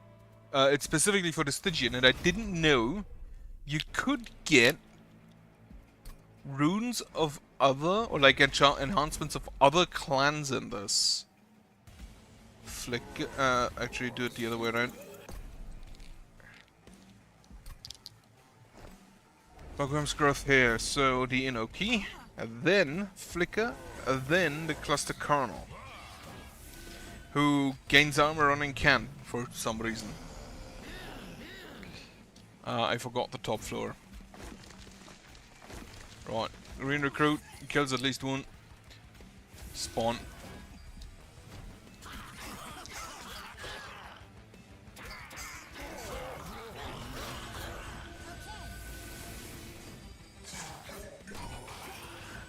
It's specifically for the Stygian, and I didn't know you could get runes of other, or like enhancements of other clans in this. Flick, actually do it the other way around. Program's growth here, so the Inoki, and then Flicker, and then the Cluster Colonel, who gains armor on Incant for some reason. I forgot the top floor. Right, Green Recruit kills at least one. Spawn.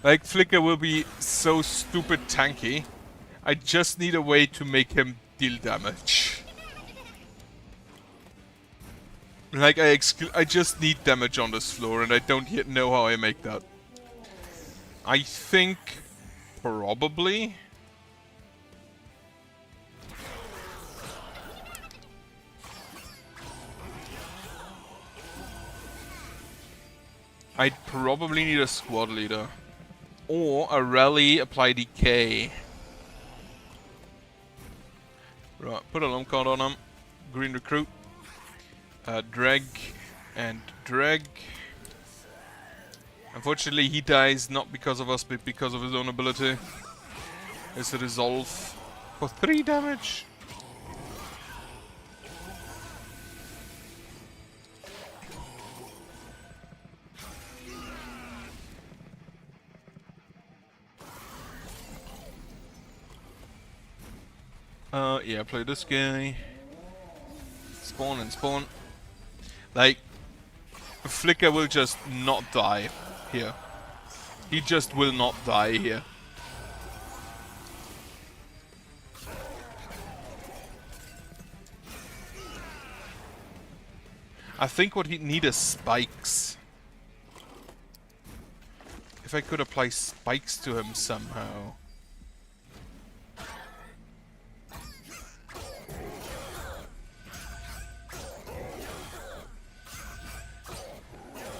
Like, Flicker will be so stupid tanky. I just need a way to make him deal damage. Like, I just need damage on this floor, and I don't yet know how I make that. I think... probably... I'd probably need a squad leader. Or a rally apply decay. Right, put a lump card on him. Green recruit. Drag and drag. Unfortunately, he dies not because of us, but because of his own ability. It's a resolve for 3 damage. Yeah, play this guy. Spawn and spawn. Like, Flicker will just not die here. He just will not die here. I think what he needs is spikes. If I could apply spikes to him somehow.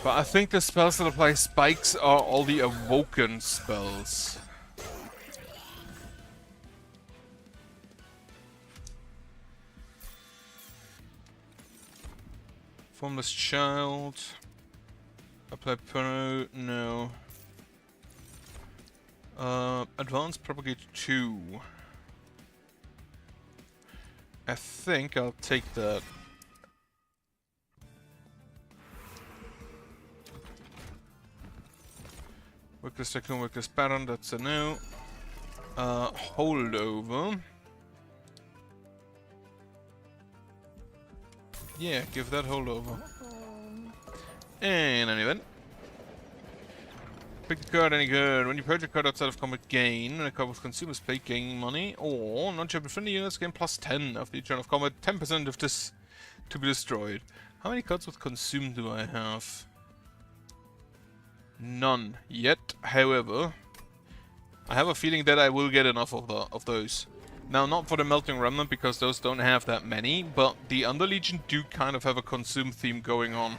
But I think the spells that apply spikes are all the awoken spells. Formless Child. Apply Perno, no. Advanced Propagate 2. I think I'll take that. Wickless Tycoon, Wickless Baron, that's a no. Holdover. Yeah, give that holdover. And an event. Pick the card any good. When you purge a card outside of combat, gain. When a card with consumers play, gain money. Or non-champion friendly units gain plus 10 after each turn of combat. 10% of this to be destroyed. How many cards with consume do I have? None yet. However, I have a feeling that I will get enough of those. Now, not for the Melting Remnant, because those don't have that many, but the Underlegion do kind of have a consume theme going on.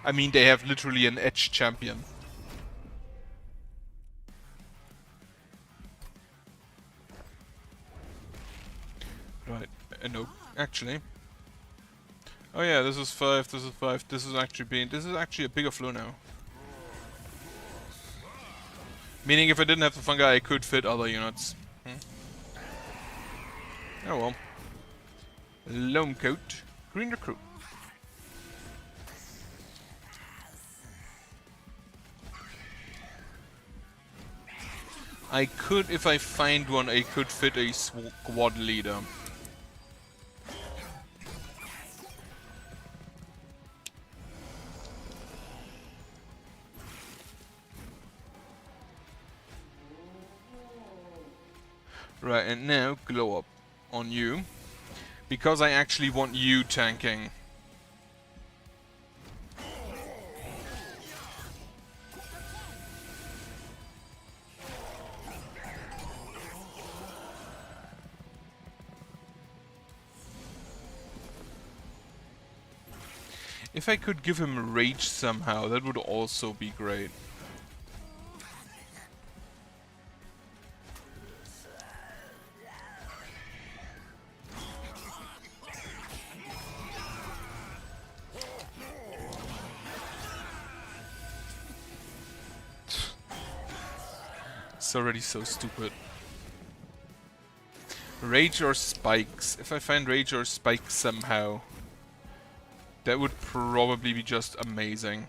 I mean, they have literally an edge champion. Right, no, actually. Oh yeah, this is 5, this is 5, this is actually a bigger floor now. Meaning if I didn't have the fungi, I could fit other units. Oh well. Loam Coat, Green Recruit. I could, if I find one, I could fit a squad leader. Right, and now glow up on you, because I actually want you tanking. If I could give him rage somehow, that would also be great. It's already so stupid. Rage or spikes. If I find rage or spikes somehow, that would probably be just amazing.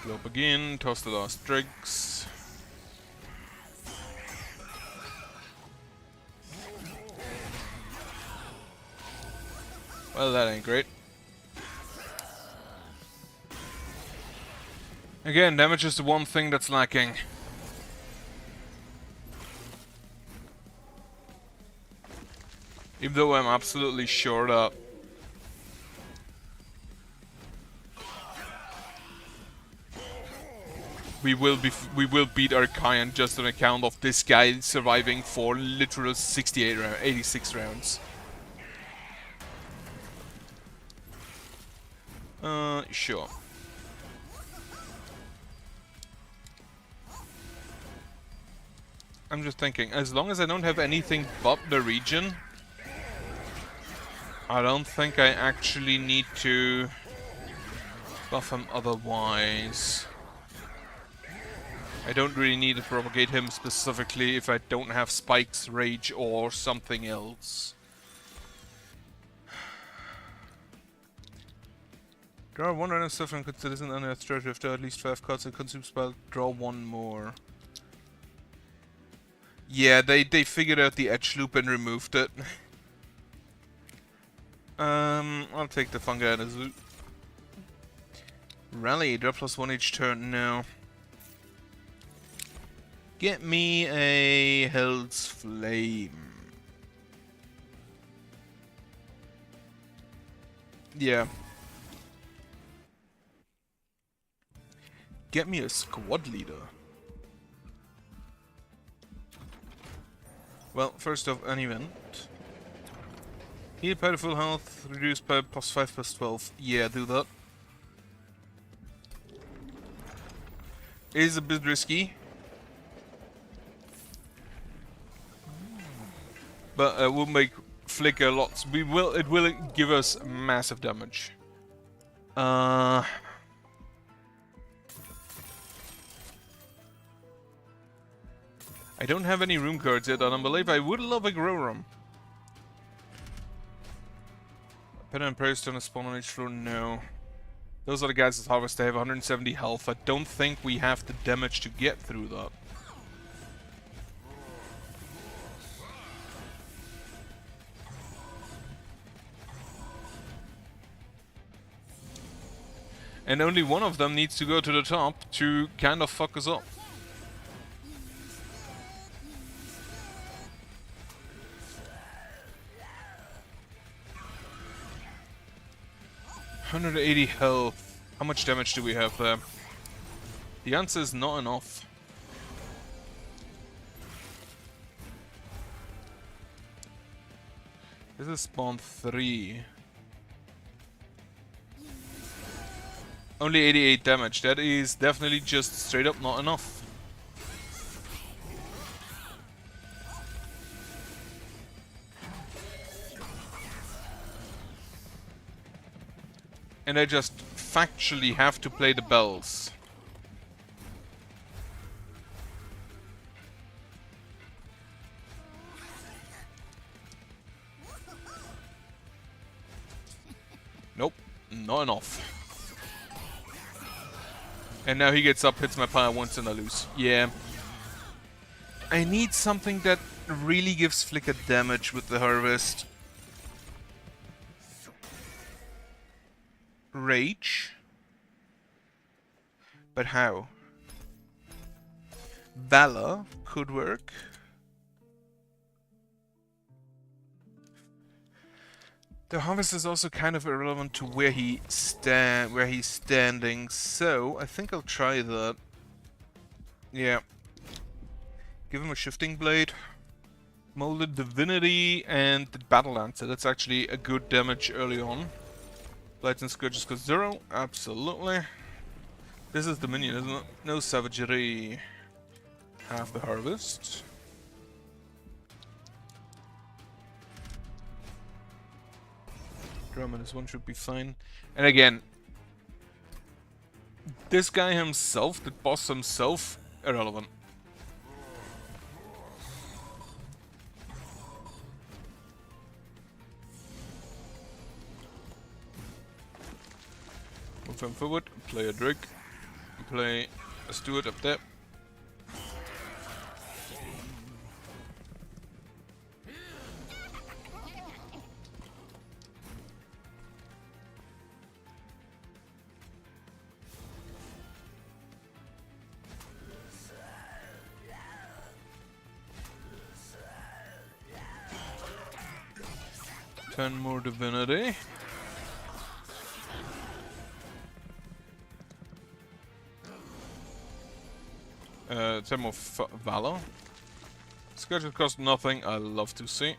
Globe again, toss the last dregs. Well, that ain't great. Again, damage is the one thing that's lacking. Even though I'm absolutely sure that we will beat Archaean just on account of this guy surviving for literal 86 rounds. Sure. I'm just thinking, as long as I don't have anything but the region, I don't think I actually need to buff him otherwise. I don't really need to propagate him specifically if I don't have spikes, rage, or something else. Draw one random stuff and consider an unearthed treasure. If there are at least 5 cards and consume spell, draw one more. Yeah, they figured out the edge loop and removed it. I'll take the fungi and a zoo. Rally, drop +1 each turn now. Get me a Hell's Flame. Yeah. Get me a squad leader. Well, first off, an event. Heal by full health, reduced by +5 +12. Yeah, do that. Is a bit risky. But it will make Flicker lots. It will give us massive damage. I don't have any room cards yet, and I believe I would love a grow room. Pen and Prayer Stone, a spawn on each floor? No. Those are the guys that harvest. They have 170 health. I don't think we have the damage to get through that. And only one of them needs to go to the top to kind of fuck us up. $180 health. How much damage do we have there? The answer is not enough. This is spawn 3. Only 88 damage. That is definitely just straight up not enough. And I just factually have to play the bells. Nope, not enough. And now he gets up, hits my pile once and I lose. Yeah. I need something that really gives Flicker damage with the harvest. Rage. But how? Valor could work. The harvest is also kind of irrelevant to where he's standing, so I think I'll try that. Yeah. Give him a shifting blade, molded divinity, and the battle lancer. That's actually a good damage early on. Blights and scourges cost 0, absolutely. This is Dominion, isn't it? No savagery. Half the harvest. Drum minus 1 should be fine. And again, this guy himself, the boss himself, irrelevant. Move him forward, play a Drake, play a Steward up there. Ten more divinity. 10 more valor. Schedule cost nothing. I love to see.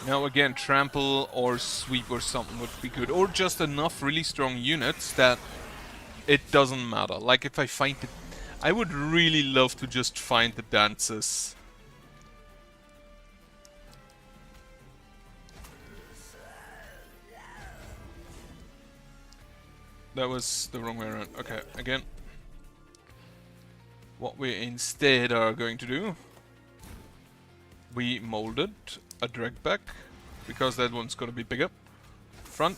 Now again, trample or sweep or something would be good, or just enough really strong units that it doesn't matter. Like if I find the, I would really love to just find the dances. That was the wrong way around. Okay, again. What we instead are going to do, we molded a drag back, because that one's going to be bigger. Front,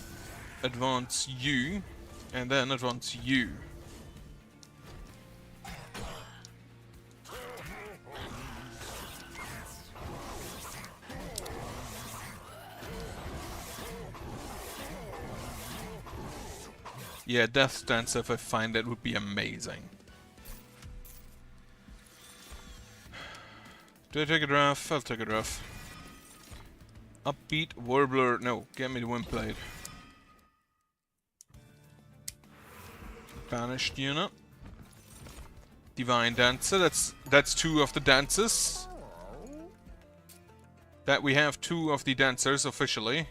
advance you, and then advance you. Yeah, Death Dancer, if I find that, would be amazing. Do I take a draft? I'll take a draft. Upbeat Warbler. No, get me the Windblade. Banished unit. Divine Dancer. That's 2 of the dances. That we have 2 of the dancers officially.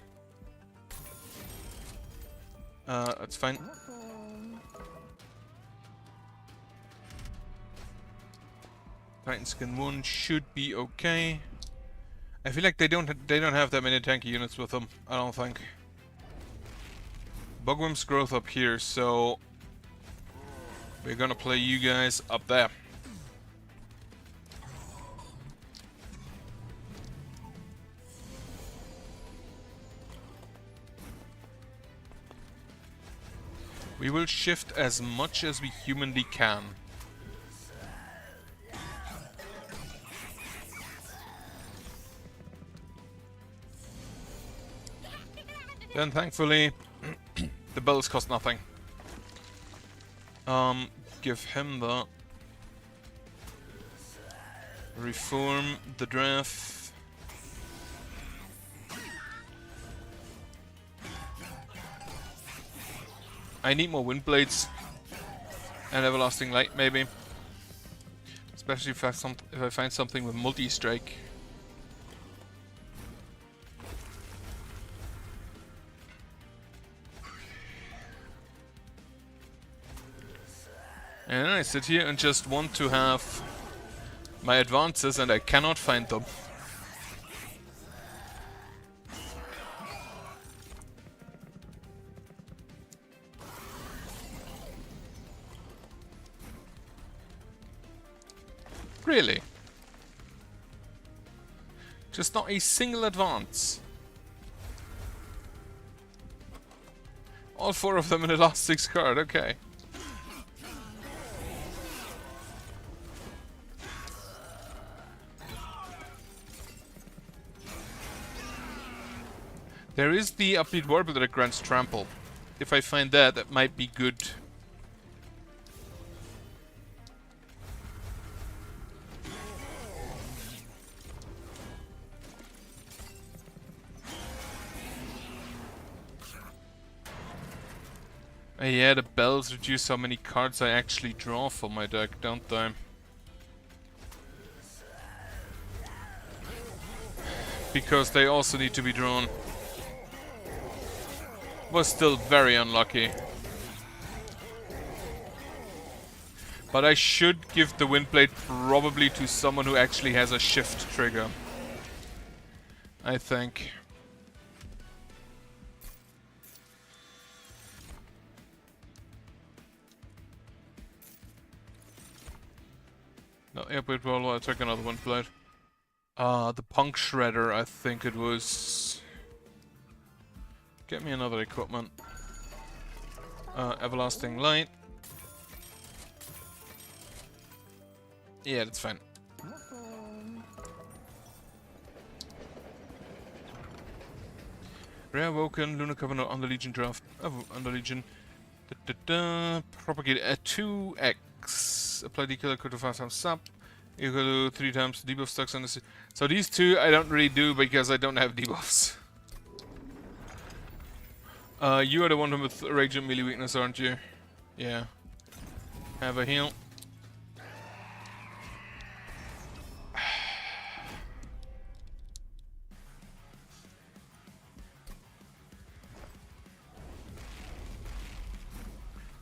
That's fine. Titan Skin 1 should be okay. I feel like they don't have that many tanky units with them. I don't think. Bugworm's growth up here, so we're gonna play you guys up there. We will shift as much as we humanly can. Then thankfully, the bells cost nothing. Give him the reform the draft. I need more Windblades and Everlasting Light, maybe. Especially if I find something with multi-strike. And I sit here and just want to have my advances, and I cannot find them. Really? Just not a single advance. All 4 of them in the last 6 card, okay. There is the Upbeat Warbler that grants trample. If I find that, that might be good. Yeah, the bells reduce how many cards I actually draw for my deck, don't they? Because they also need to be drawn. Was still very unlucky. But I should give the Windblade probably to someone who actually has a shift trigger. I think. No, yeah, but well, I'll take another Windblade. The Punk Shredder, I think it was. Get me another equipment. Everlasting Light. Yeah, that's fine. Rare Woken, Lunar Covenant on the Legion draft. On the Legion. Propagate at 2x. Apply Dekiller code to 5 times sub. Equal to 3 times debuff stacks on this. So these two I don't really do because I don't have debuffs. You are the one with Rage and melee weakness, aren't you? Yeah. Have a heal.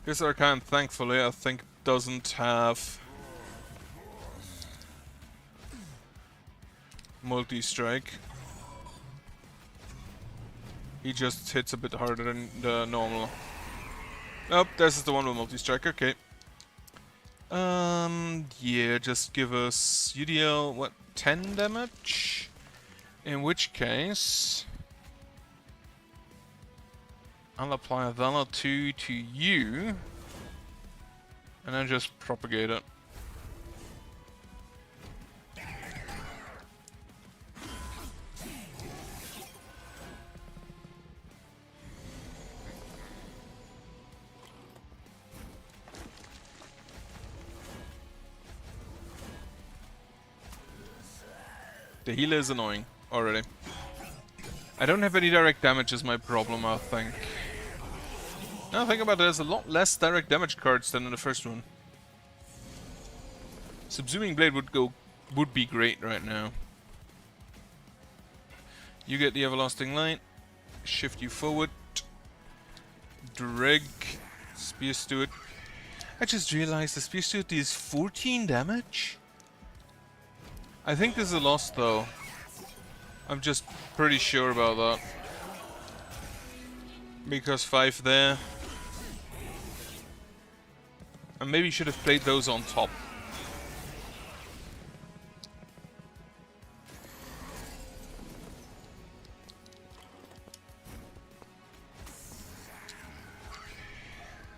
This Archon, thankfully, I think doesn't have multi-strike. He just hits a bit harder than the normal. Nope, this is the one with multi-strike, okay. Yeah, just give us UDL, what, 10 damage? In which case, I'll apply a Valor 2 to you, and then just propagate it. The healer is annoying already. I don't have any direct damage is my problem, I think. Now think about it, there's a lot less direct damage cards than in the first one. Subsuming Blade would be great right now. You get the Everlasting Light, shift you forward, drag, Spear Steward. I just realized the Spear Steward is 14 damage? I think this is a loss though. I'm just pretty sure about that. Because 5 there. And maybe should have played those on top.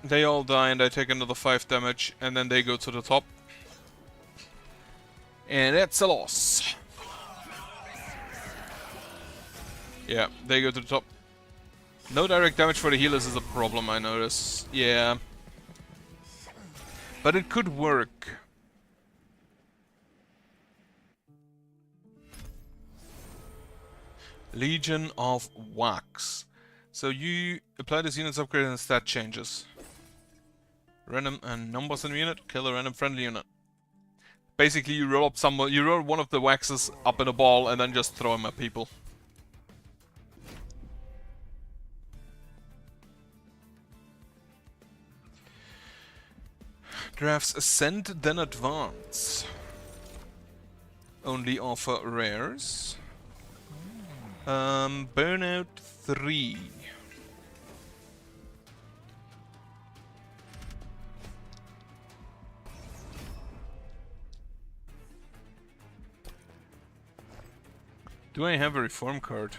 They all die and I take another 5 damage and then they go to the top. And that's a loss. Yeah, they go to the top. No direct damage for the healers is a problem, I notice. Yeah. But it could work. Legion of Wax. So you apply this unit's upgrade and stat changes. Random numbers in the unit, kill a random friendly unit. Basically, you roll up someone, you roll one of the waxes up in a ball and then just throw them at people. Drafts Ascend, then Advance. Only offer rares. Burnout 3. Do I have a reform card?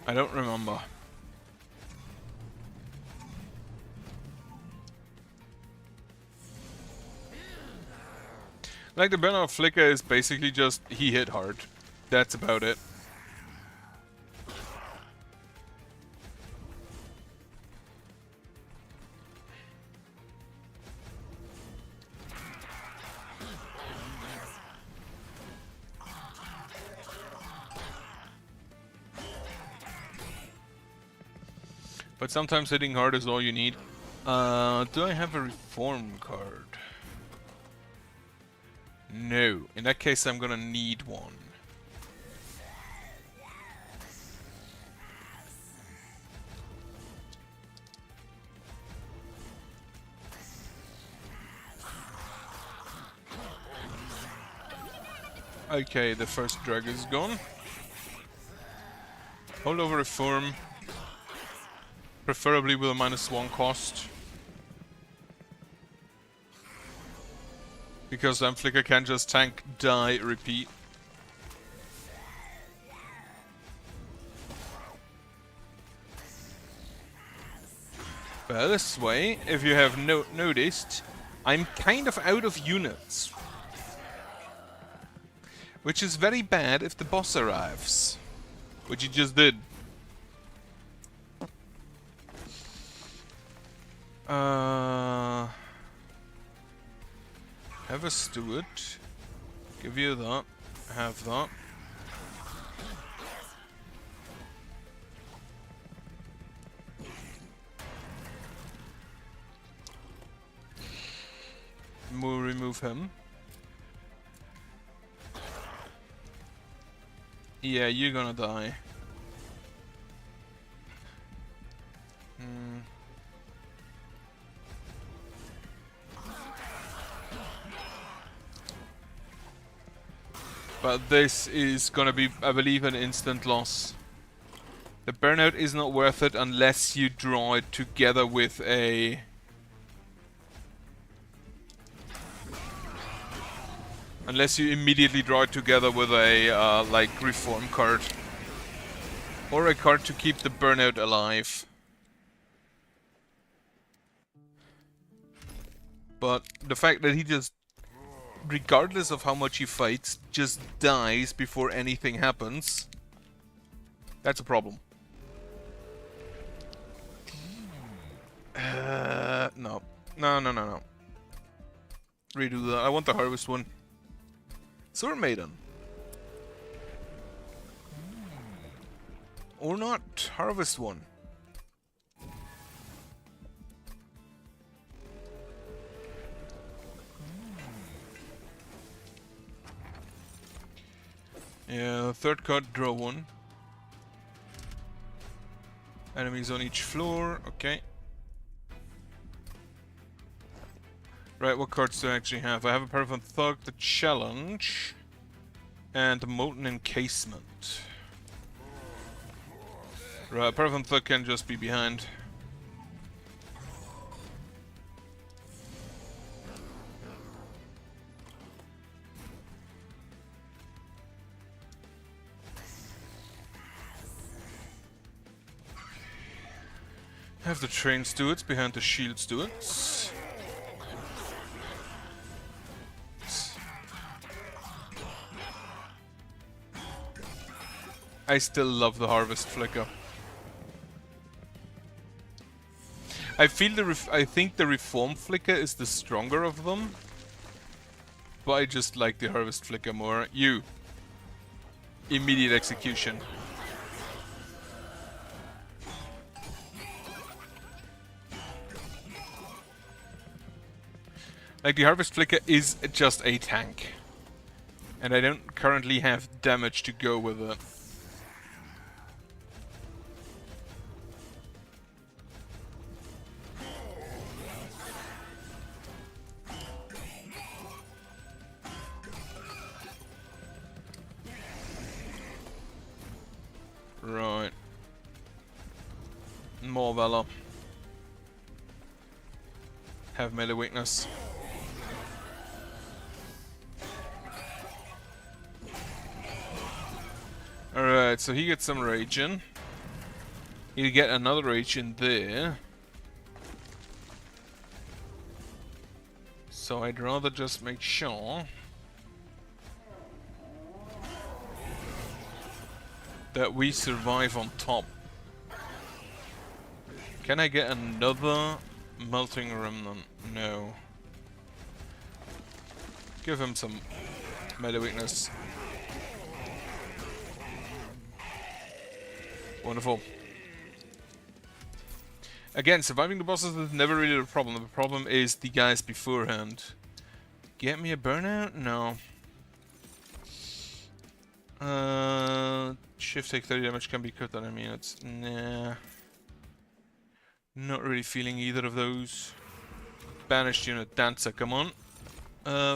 I don't remember. Like the burnout flicker is basically just he hit hard. That's about it. But sometimes hitting hard is all you need. Do I have a reform card? No. In that case, I'm gonna need one. Okay, the first drag is gone. Hold over reform. Preferably with a -1 cost. Because Flicker can just tank, die, repeat. But this way, if you have noticed, I'm kind of out of units. Which is very bad if the boss arrives. Which he just did. Have a steward. Give you that. Have that. We'll remove him. Yeah, you're gonna die. But this is gonna be, I believe, an instant loss. The burnout is not worth it unless you draw it together with a... Unless you immediately draw it together with a, like, reform card. Or a card to keep the burnout alive. But the fact that he just, regardless of how much he fights, just dies before anything happens, that's a problem. No. No. Redo that. I want the harvest one. Sword Maiden. Or not. Harvest one. Yeah, third card, draw one. Enemies on each floor, okay. Right, what cards do I actually have? I have a Paraffin Thug, the Challenge, and the Molten Encasement. Right, Paraffin Thug can just be behind. Have the train stewards behind the shield stewards. I still love the harvest flicker. I feel I think the reform flicker is the stronger of them, but I just like the harvest flicker more. You. Immediate execution. Like, the Harvest Flicker is just a tank. And I don't currently have damage to go with it. Right. More Valor. Have melee weakness. Alright, so he gets some rage in. He'll get another rage in there. So I'd rather just make sure that we survive on top. Can I get another melting remnant? No. Give him some melee weakness. Wonderful. Again, surviving the bosses is never really the problem. The problem is the guys beforehand. Get me a burnout? No. Shift take 30 damage can be cut on enemy units. Nah. Not really feeling either of those. Banished unit, Dancer, come on.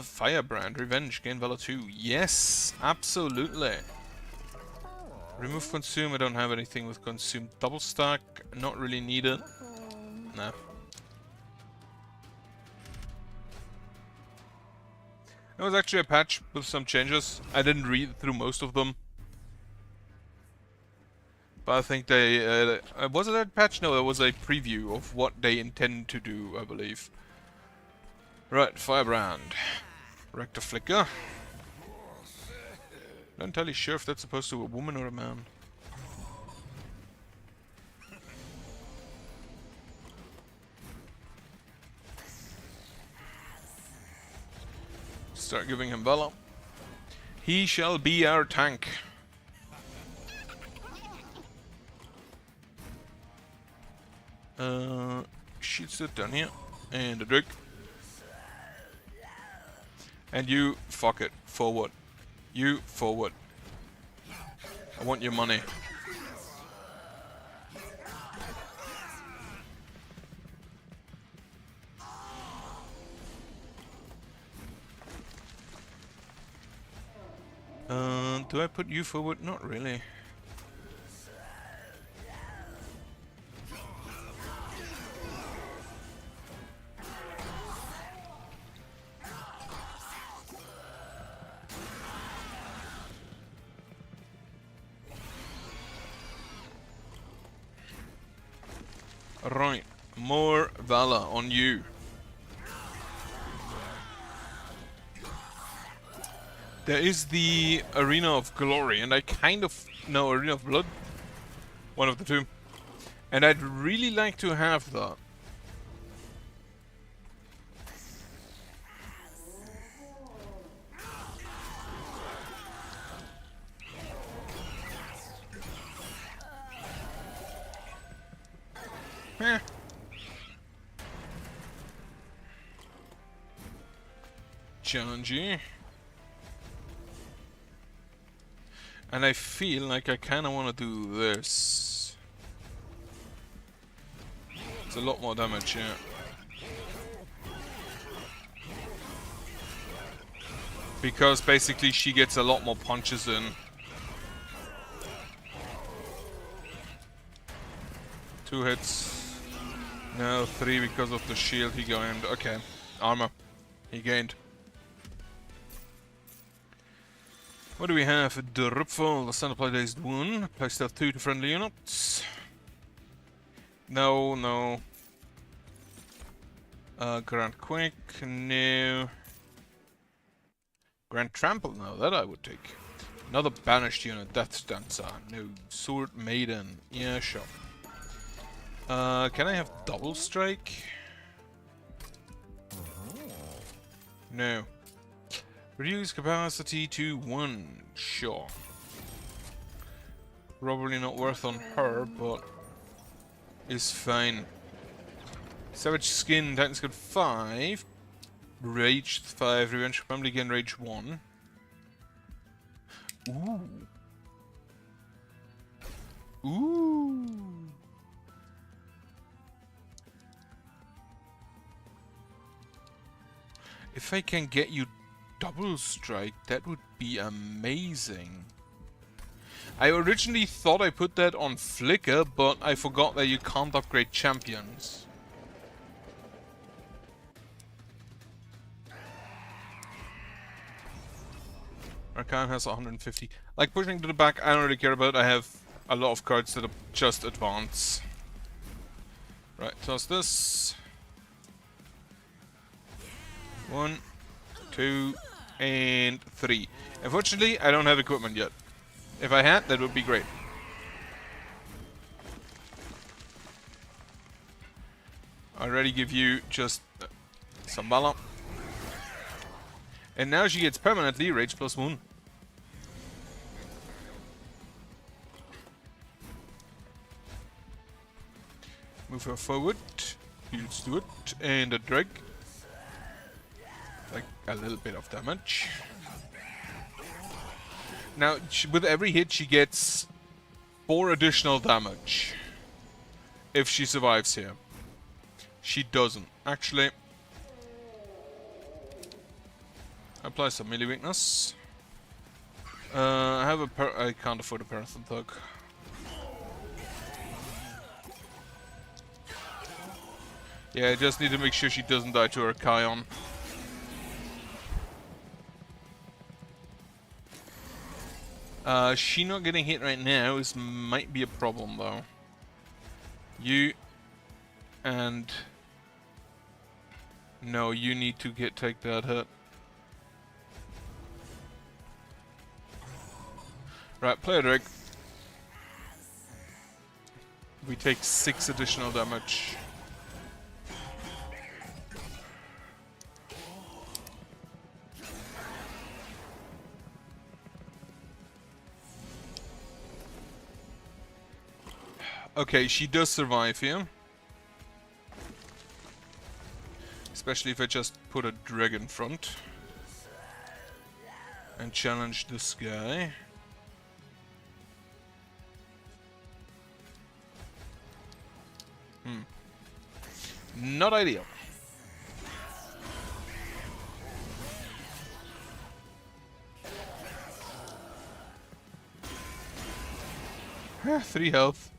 Firebrand, Revenge, gain Valor 2. Yes, absolutely. Remove Consume, I don't have anything with Consume. Double stack, not really needed. Nah. It was actually a patch with some changes. I didn't read through most of them. But I think they... was it a patch? No, it was a preview of what they intend to do, I believe. Right, Firebrand. Rector Flicker. Not entirely sure if that's supposed to be a woman or a man. Start giving him Valor. He shall be our tank. Shoots it down here. And a drink. And you, fuck it, forward. You, forward. I want your money. Do I put you forward? Not really. Right, more Valor on you. There is the Arena of Glory, and I kind of... No, Arena of Blood? One of the two. And I'd really like to have that. Eh. Challenging. And I feel like I kind of want to do this. It's a lot more damage, yeah. Because basically she gets a lot more punches in. 2 hits. No, 3 because of the shield he gained. Okay, armor. He gained. What do we have? Drupful, the standard play dazed 1. Play stealth 2 to friendly units. No, no. Grand Quick, no. Grand Trample, no, that I would take. Another banished unit, Death Dancer, no. Sword Maiden, yeah, sure. Can I have double strike? No. Reduce capacity to 1, sure. Probably not worth on her, but is fine. Savage Skin, Titan's got 5. Rage 5, Revenge Family again, Rage 1. Ooh. Ooh. If I can get you double strike, that would be amazing. I originally thought I put that on Flicker, but I forgot that you can't upgrade champions. Arcane has 150. Like, pushing to the back, I don't really care about. I have a lot of cards that are just advance. Right, toss this. 1, 2, and 3. Unfortunately, I don't have equipment yet. If I had, that would be great. I already give you just some Valor. And now she gets permanently Rage plus 1. Move her forward. Let's do it. And a drag. Like a little bit of damage. Now, with every hit, she gets 4 additional damage. If she survives here. She doesn't. Actually, apply some melee weakness. I have I can't afford a Parathon Thug. Yeah, I just need to make sure she doesn't die to her Kion. She not getting hit right now might be a problem though. You and no, you need to take that hit. Right, play a drag. We take 6 additional damage. Okay, she does survive here. Especially if I just put a drag in front. And challenge this guy. Not ideal. Ah, 3 health.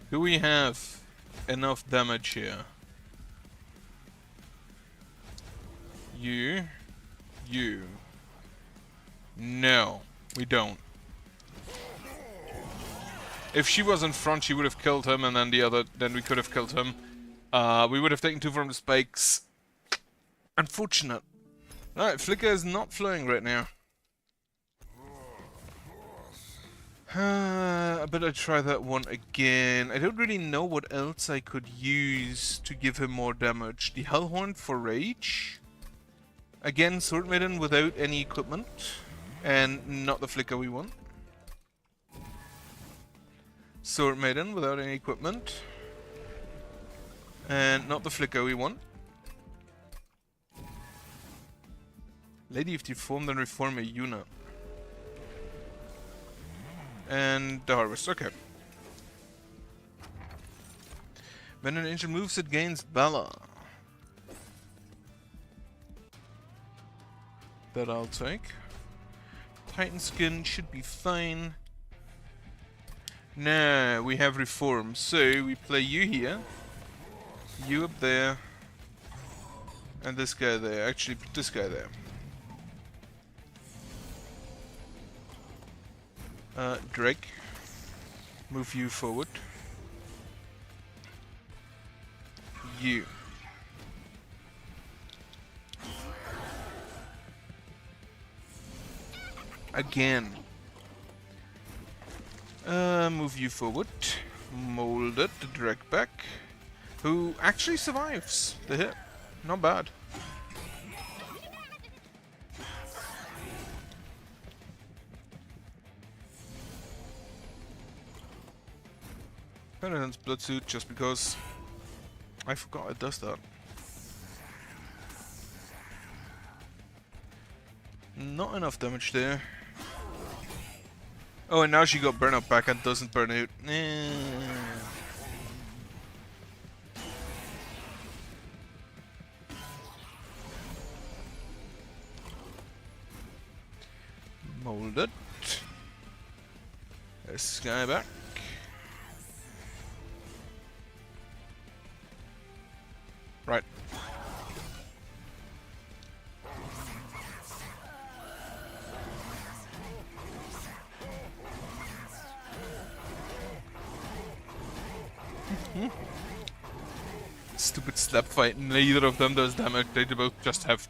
Do we have enough damage here? You. No, we don't. If she was in front, she would have killed him, and then we could have killed him. We would have taken 2 from the spikes. Unfortunate. Alright, Flicker is not flowing right now. I better try that one again. I don't really know what else I could use to give him more damage. The Hellhorn for Rage. Again, Sword Maiden without any equipment. And not the Flicker we want. Sword Maiden without any equipment. And not the Flicker we want. Lady of Deformed and Reform a unit. And the Harvest, okay. When an angel moves, it gains Bala. That I'll take. Titan Skin should be fine. Now we have Reform, so we play you here. You up there. And this guy there. Actually, put this guy there. Drake. Move you forward. You. Again. Move you forward. Mold it to drag back. Who actually survives the hit. Not bad. Penitence Blood Suit just because I forgot it does that. Not enough damage there. Oh, and now she got burnout back and doesn't burn out. Mold it. This guy back. Right. Stupid slap fight. Neither of them does damage. They both just have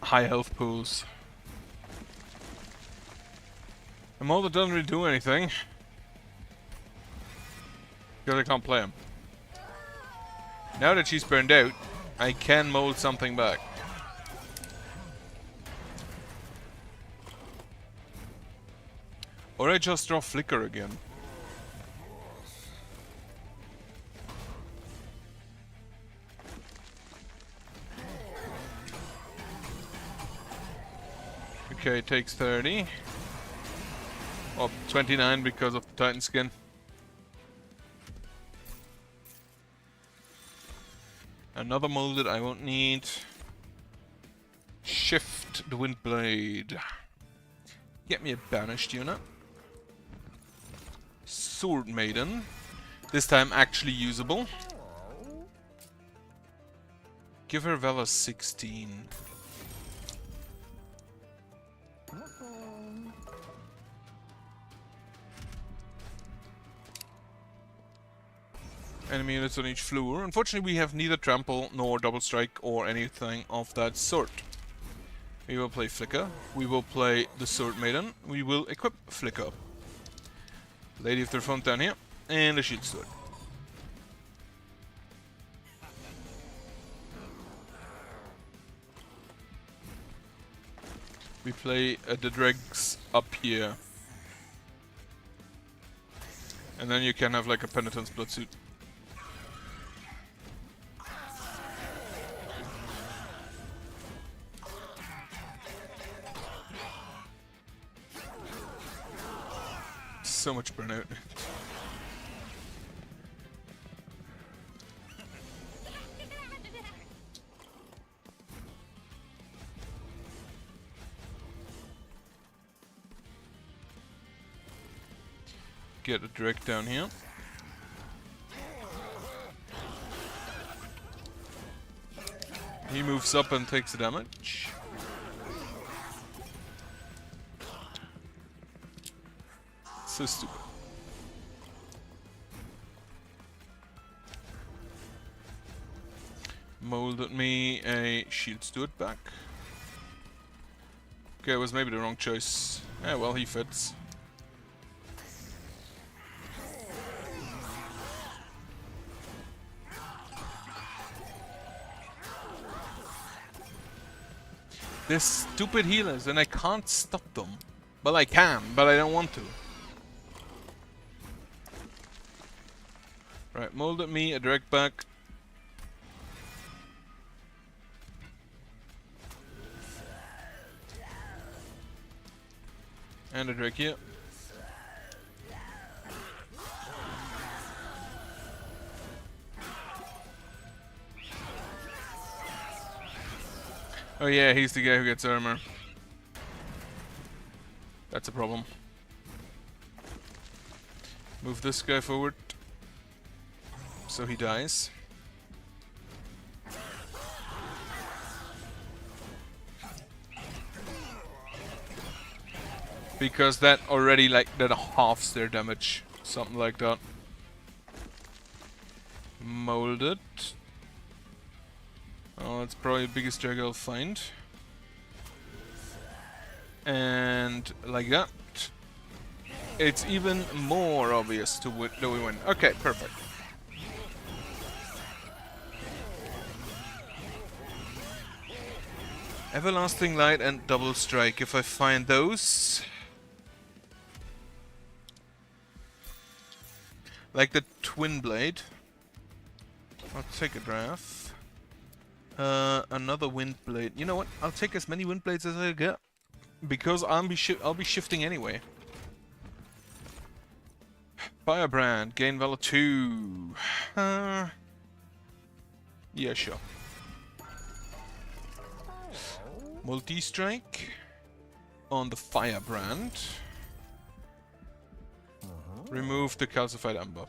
high health pools. And Mulder doesn't really do anything. Because I can't play him. Now that she's burned out, I can mold something back. Or I just draw Flicker again. Okay, takes 30. Oh, 29 because of the Titan skin. Another molded I won't need. Shift the Windblade. Get me a banished unit. Sword Maiden. This time actually usable. Give her Valor 16. Enemy units on each floor. Unfortunately, we have neither Trample nor Double Strike or anything of that sort. We will play Flicker. We will play the Sword Maiden. We will equip Flicker. Lady of the Front down here. And the Shield Sword. We play the Dregs up here. And then you can have like a Penitence Bloodsuit. So much burnout. Get a direct down here. He moves up and takes the damage. So stupid. Molded me a Shield Steward back. Okay, it was maybe the wrong choice. Yeah, well, he fits. They're stupid healers and I can't stop them. Well, I can, but I don't want to. Right, molded me a direct back. And a Drake here. Oh yeah, he's the guy who gets armor. That's a problem. Move this guy forward. So he dies. Because that already, like, that halves their damage. Something like that. Molded. Oh, that's probably the biggest drag I'll find. And like that. It's even more obvious that we win. Okay, perfect. Everlasting Light and Double Strike. If I find those... like the Twin Blade. I'll take a draft. Another Wind Blade. You know what? I'll take as many Wind Blades as I get. Because I'll be shifting anyway. Firebrand. Gain Valor 2. Yeah, sure. Multi-strike on the Firebrand. Remove the calcified amber.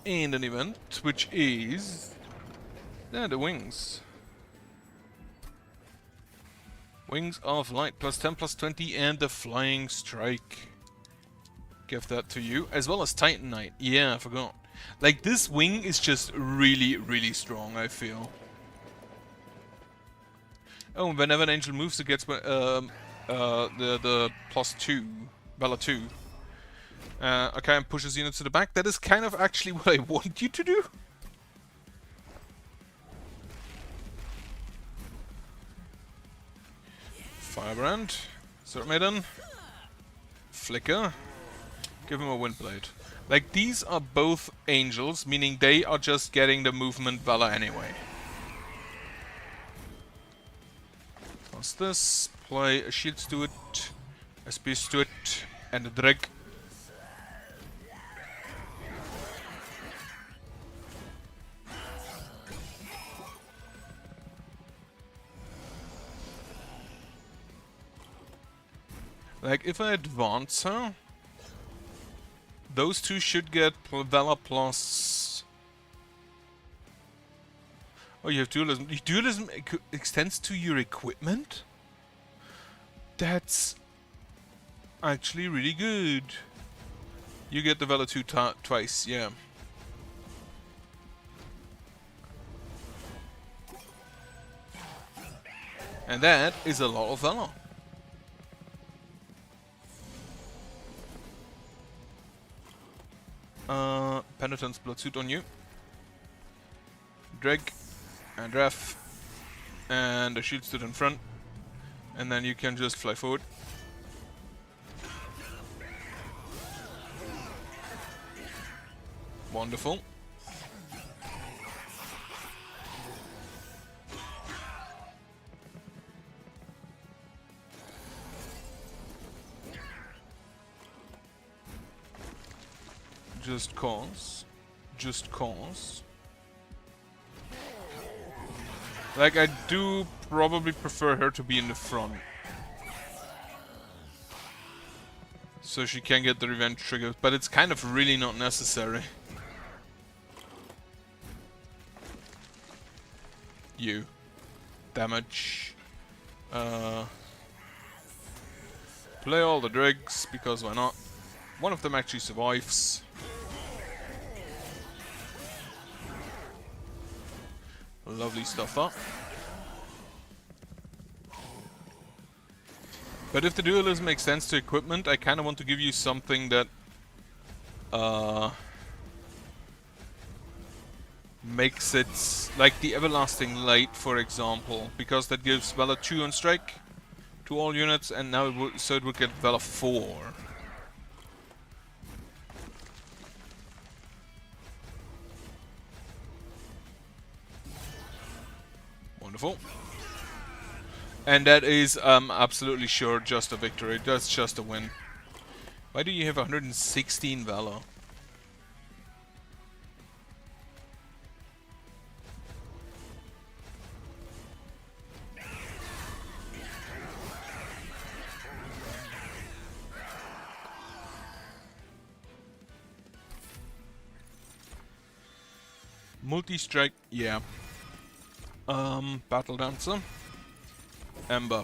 And an event, which is... the wings. Wings of Light, +10, +20, and the Flying Strike. Give that to you, as well as Titanite. Yeah, I forgot. Like, this wing is just really, really strong, I feel. Oh, whenever an angel moves, it gets the +2, Valor 2. Okay, and pushes units to the back. That is kind of actually what I want you to do. Firebrand. Sword Maiden. Flicker. Give him a Windblade. Like, these are both angels, meaning they are just getting the movement Valor anyway. What's this? Play a Shield Steward, a Spear Steward, and a Dreg. Like, if I advance her, those two should get Valor plus... Oh, you have Dualism. Dualism extends to your equipment? That's actually really good. You get the Valor 2 twice, yeah. And that is a lot of Valor. Penitence Bloodsuit on you. Dreg and Ref. And a shield stood in front. And then you can just fly forward. Wonderful. Just cause. Just cause. Like, I do probably prefer her to be in the front. So she can get the revenge trigger, but it's kind of really not necessary. You. Damage. Play all the dregs, because why not? One of them actually survives. Lovely stuff, huh? But if the dualism makes sense to equipment, I kind of want to give you something that makes it like the Everlasting Light, for example, because that gives Valor 2 on strike to all units, and now it would, so it would get Valor 4. Wonderful. And that is absolutely sure just a victory. That's just a win. Why do you have 116 Valor? Multi-strike, yeah. Battle Dancer. Ember.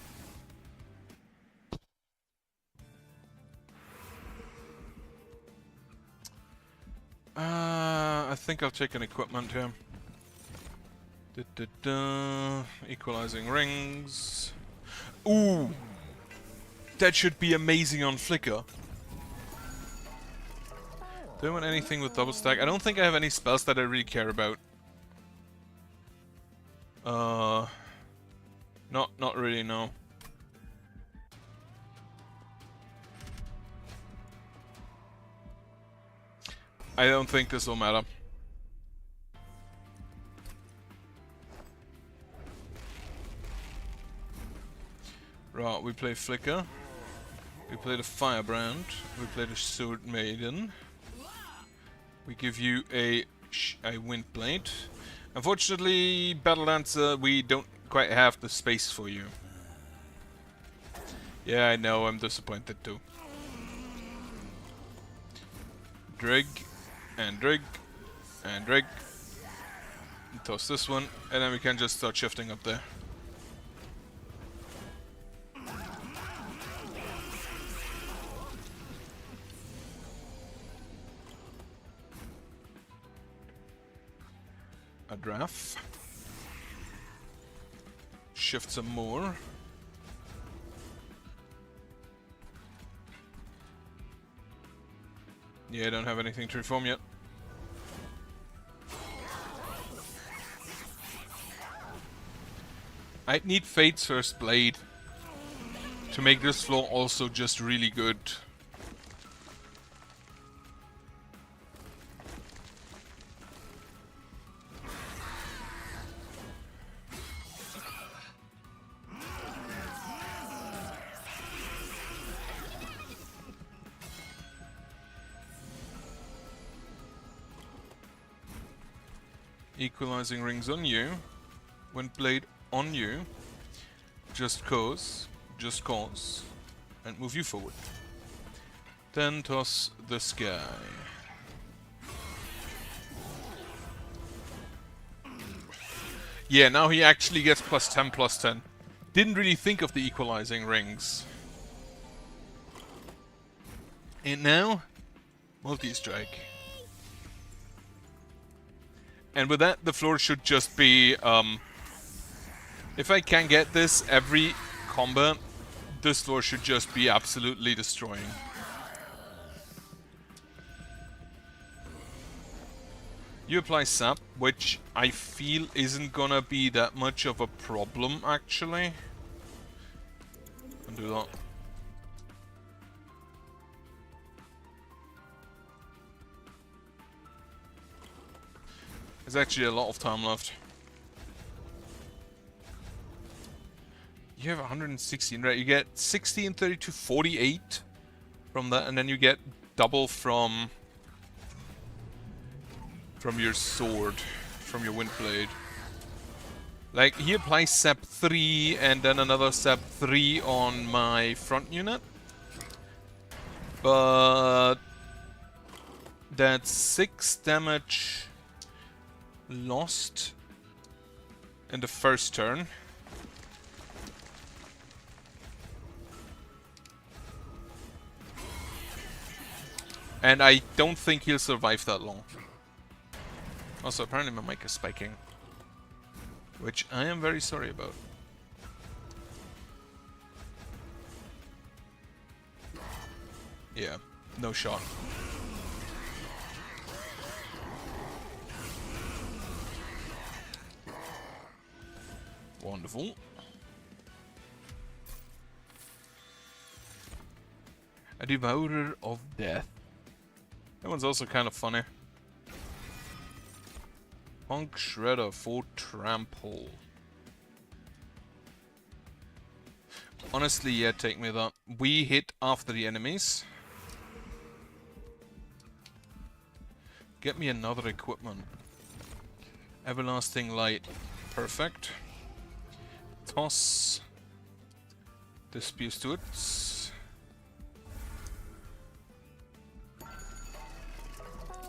I think I'll take an equipment here. Equalizing rings. Ooh! That should be amazing on Flicker. Do I want anything with double stack? I don't think I have any spells that I really care about. Not really, no. I don't think this will matter. Right, we play Flicker. We play the Firebrand. We play the Sword Maiden. We give you a Windblade. Unfortunately, Battle Dancer, we don't quite have the space for you. Yeah, I know, I'm disappointed too. Dreg, and Dreg, and Dreg. Toss this one, and then we can just start shifting up there. A draft. Shift some more. Yeah, I don't have anything to reform yet. I need Fate's first blade. to make this floor also just really good. Equalizing rings on you. Wind blade on you. Just cause. And move you forward. Then toss this guy. Yeah, now he actually gets +10/+10. Didn't really think of the equalizing rings. And now, multi-strike. And with that, the floor should just be, if I can get this every combat, this floor should just be absolutely destroying. You apply sap, which I feel isn't gonna be that much of a problem, actually. And do that. There's actually a lot of time left. You have 116, right? You get 60 and 32, 48 from that, and then you get double from your sword, from your wind blade. Like, he applies sap 3 and then another sap 3 on my front unit. But that's 6 damage lost in the first turn. And I don't think he'll survive that long. Also, apparently my mic is spiking, which I am very sorry about. Yeah, no shot. Wonderful. A Devourer of Death. That one's also kind of funny. Punk Shredder for Trample. Honestly, yeah, take me that. We hit after the enemies. Get me another equipment. Everlasting Light. Perfect. Toss. Dispute to it.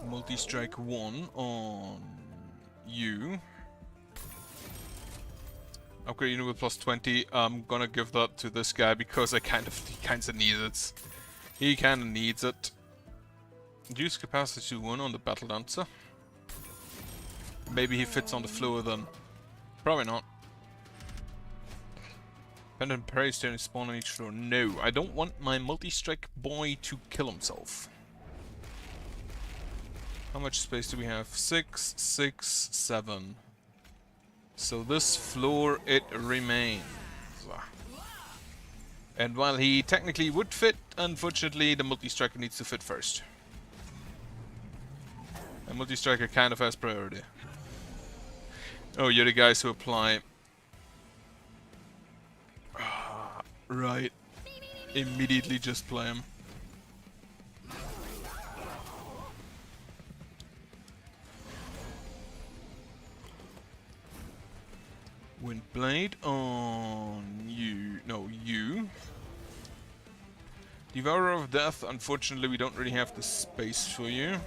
Multi-strike 1 on you. Upgrade unit with +20. I'm gonna give that to this guy because he kinda needs it. He kinda needs it. Reduce capacity to 1 on the Battle Dancer. Maybe he fits on the floor then. Probably not. Pendant Prey Stone spawn on each floor. No, I don't want my multi-strike boy to kill himself. How much space do we have? 6, 6, 7. So this floor, it remains. And while he technically would fit, unfortunately the multi-striker needs to fit first. And multi-striker kind of has priority. Oh, you're the guys who apply. Right. Immediately just play him. Wind Blade on you. No, you. Devourer of Death. Unfortunately, we don't really have the space for you.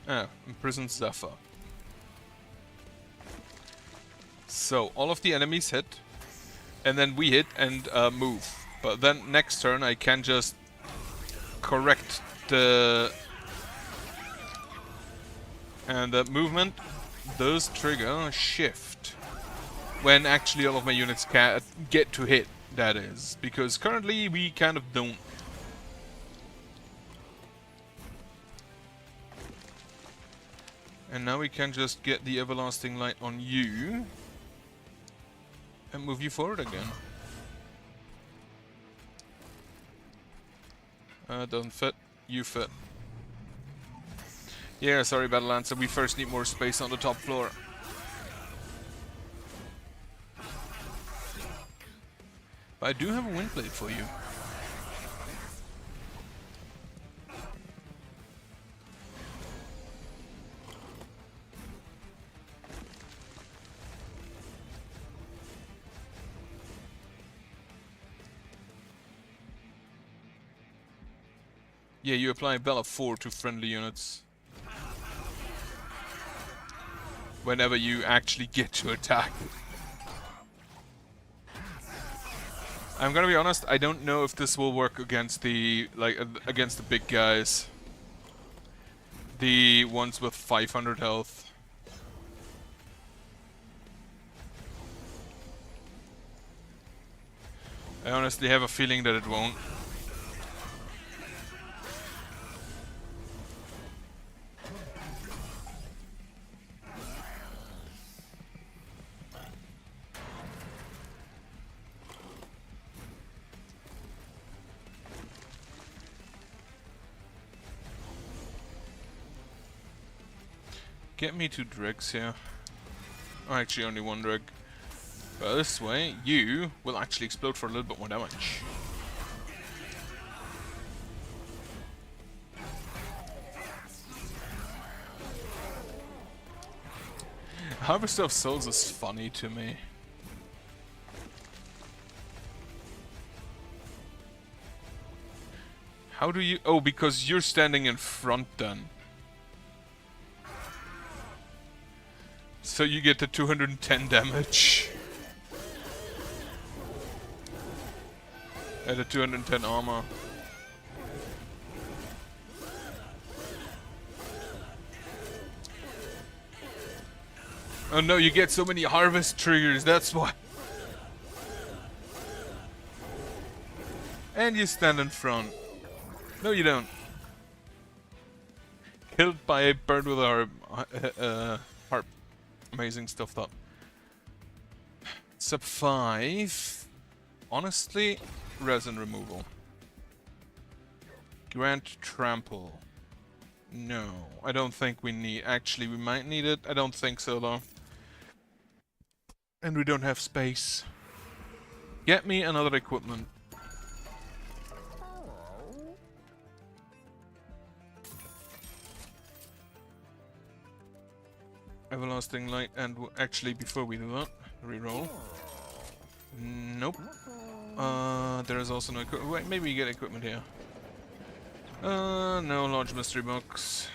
Ah, Imprisoned Zephyr. So, all of the enemies hit, and then we hit and move. But then next turn I can just correct the... And the movement does trigger shift when actually all of my units get to hit. that is. Because currently we kind of don't. And now we can just get the everlasting light on you. And move you forward again. Doesn't fit. You fit. Yeah, sorry, Battle Lancer. We first need more space on the top floor. But I do have a wind blade for you. Yeah, you apply Bella 4 to friendly units. Whenever you actually get to attack. I'm gonna be honest, I don't know if this will work against the, against the big guys. The ones with 500 health. I honestly have a feeling that it won't. Get me 2 dregs here. Oh, actually only 1 dreg. But this way, you will actually explode for a little bit more damage. Harvester of Souls is funny to me. How do you... Oh, because you're standing in front then. So you get the 210 damage. And the 210 armor. Oh no, you get so many harvest triggers, that's why. And you stand in front. No, you don't. Killed by a bird with a harp. Amazing stuff, that. Sub 5. Honestly, resin removal. Grant Trample. No, I don't think we need... Actually, we might need it. I don't think so, though. And we don't have space. Get me another equipment. Everlasting Light, and actually, before we do that, reroll. Nope. There is also no equipment. Wait, maybe you get equipment here. No large mystery box.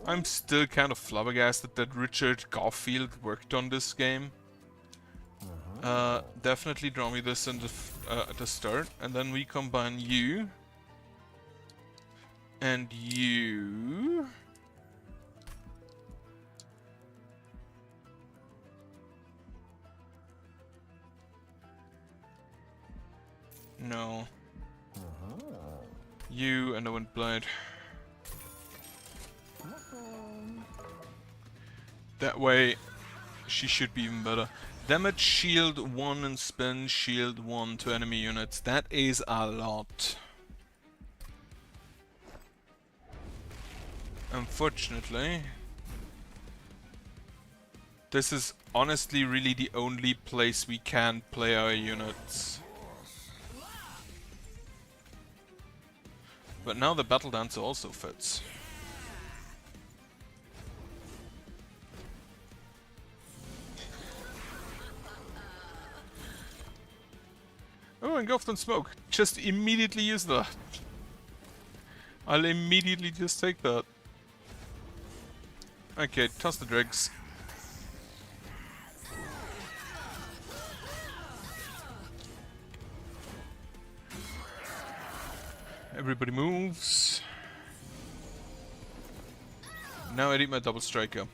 I'm still kind of flabbergasted that Richard Garfield worked on this game. Definitely draw me this in the at the start, and then we combine you and you. No. You and the Windblade. That way, she should be even better. Damage shield 1 and spin shield 1 to enemy units. That is a lot. Unfortunately, this is honestly really the only place we can play our units. But now the Battle Dancer also fits. Oh, engulfed in smoke. Just immediately use that. I'll immediately just take that. Okay, toss the dregs. Everybody moves. Now I need my double striker.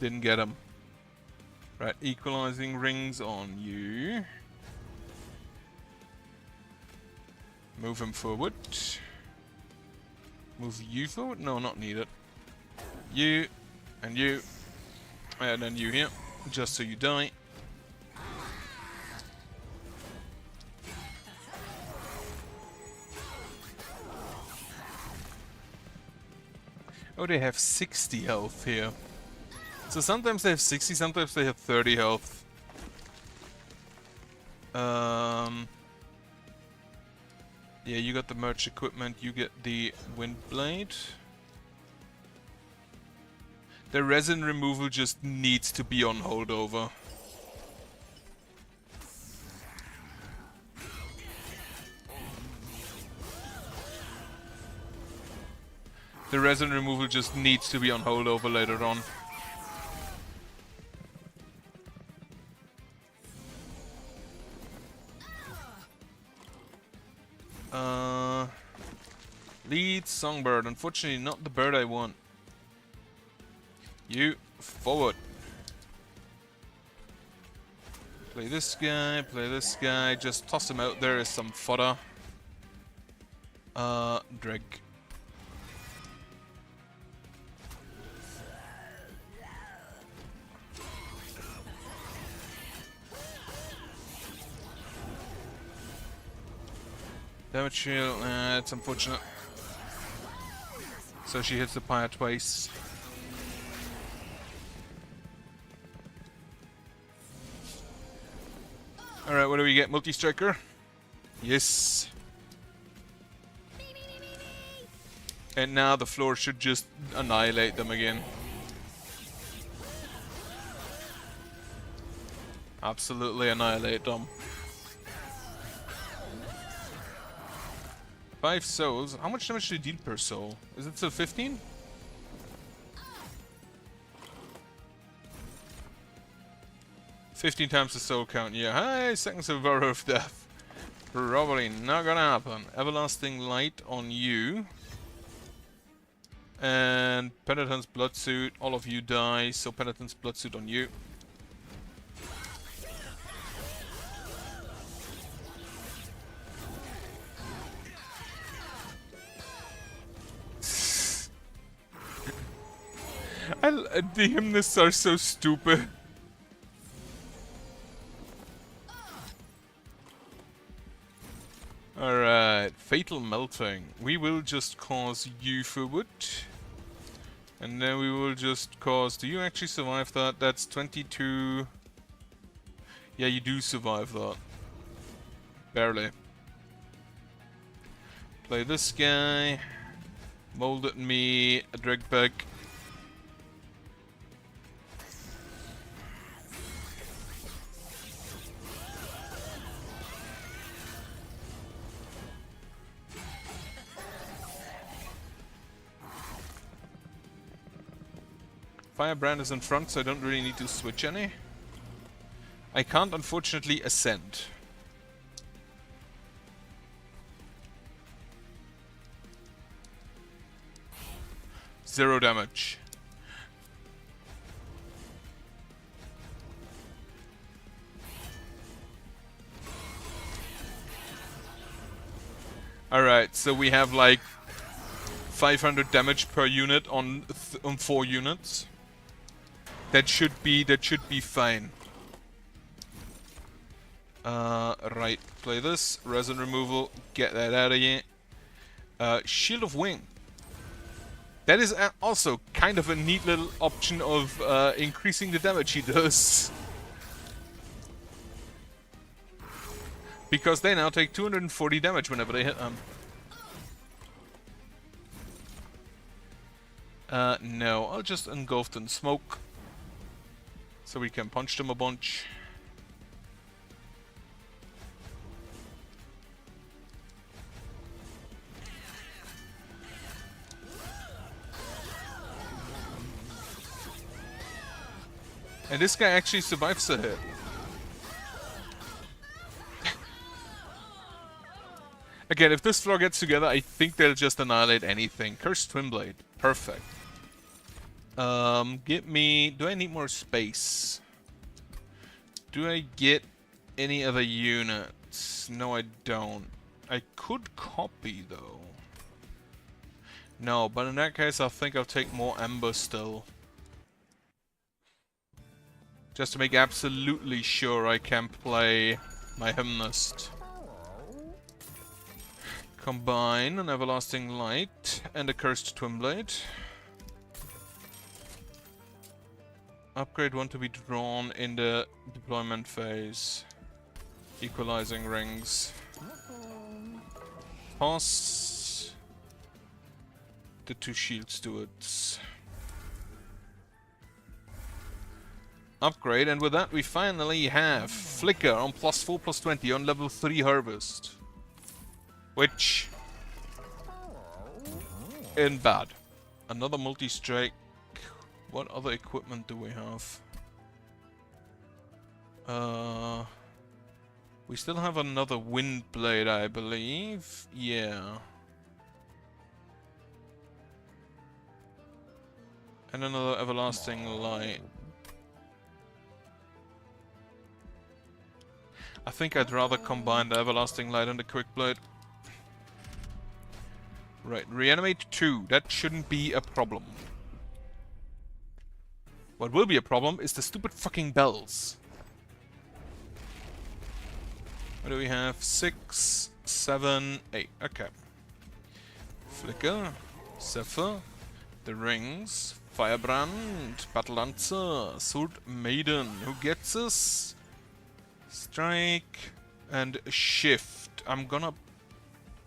Didn't get him. Right, equalizing rings on you. Move him forward. Move you forward? No, not needed. You, and then you here, just so you die. Oh, they have 60 health here. So sometimes they have 60, sometimes they have 30 health. Yeah, you got the merch equipment, you get the wind blade. The resin removal just needs to be on holdover. The resin removal just needs to be on holdover later on. Lead songbird. Unfortunately, not the bird I want. You forward. Play this guy, play this guy. Just toss him out there as some fodder. Dreg. Damage shield, it's unfortunate. So she hits the pyre twice. Alright, what do we get? Multi-striker? Yes. And now the floor should just annihilate them again. Absolutely annihilate them. 5 souls. How much damage do you deal per soul? Is it still 15? Times the soul count. Yeah, hi, second survivor of death. Probably not gonna happen. Everlasting light on you. And Penitent's blood suit. All of you die, so Penitent's blood suit on you. The hymnists are so stupid. Alright, fatal melting. We will just cause you forward. And then we will just cause... Do you actually survive that? That's 22... Yeah, you do survive that. Barely. Play this guy. Mold at me. A drag back. Firebrand is in front, so I don't really need to switch any. I can't, unfortunately, ascend. Zero damage. Alright, so we have like 500 damage per unit on 4 units. That should be fine. Right, play this. Resin removal, get that out of here. Shield of Wing. That is also kind of a neat little option of increasing the damage he does. Because they now take 240 damage whenever they hit him. No, I'll just engulf in smoke. So we can punch them a bunch. And this guy actually survives a hit. Again, if this floor gets together, I think they'll just annihilate anything. Cursed Twin Blade. Perfect. Give me... Do I need more space? Do I get any other units? No, I don't. I could copy, though. No, but in that case, I think I'll take more Ember still. Just to make absolutely sure I can play my Hymnist. Combine an Everlasting Light and a Cursed Twinblade. Upgrade one to be drawn in the deployment phase. Equalizing rings. Toss the 2 shield stewards. Upgrade, and with that we finally have Flicker on +4/+20 on level 3 Harvest. Which isn't bad. Another multi-strike. What other equipment do we have? We still have another wind blade, I believe. Yeah. And another everlasting light. I think I'd rather combine the everlasting light and the quick blade. Right, reanimate 2. That shouldn't be a problem. What will be a problem is the stupid fucking bells. What do we have? 6, 7, 8. Okay. Flicker, Zephyr, the rings, Firebrand, Battle Lancer, Sword Maiden. Who gets us? Strike and Shift. I'm gonna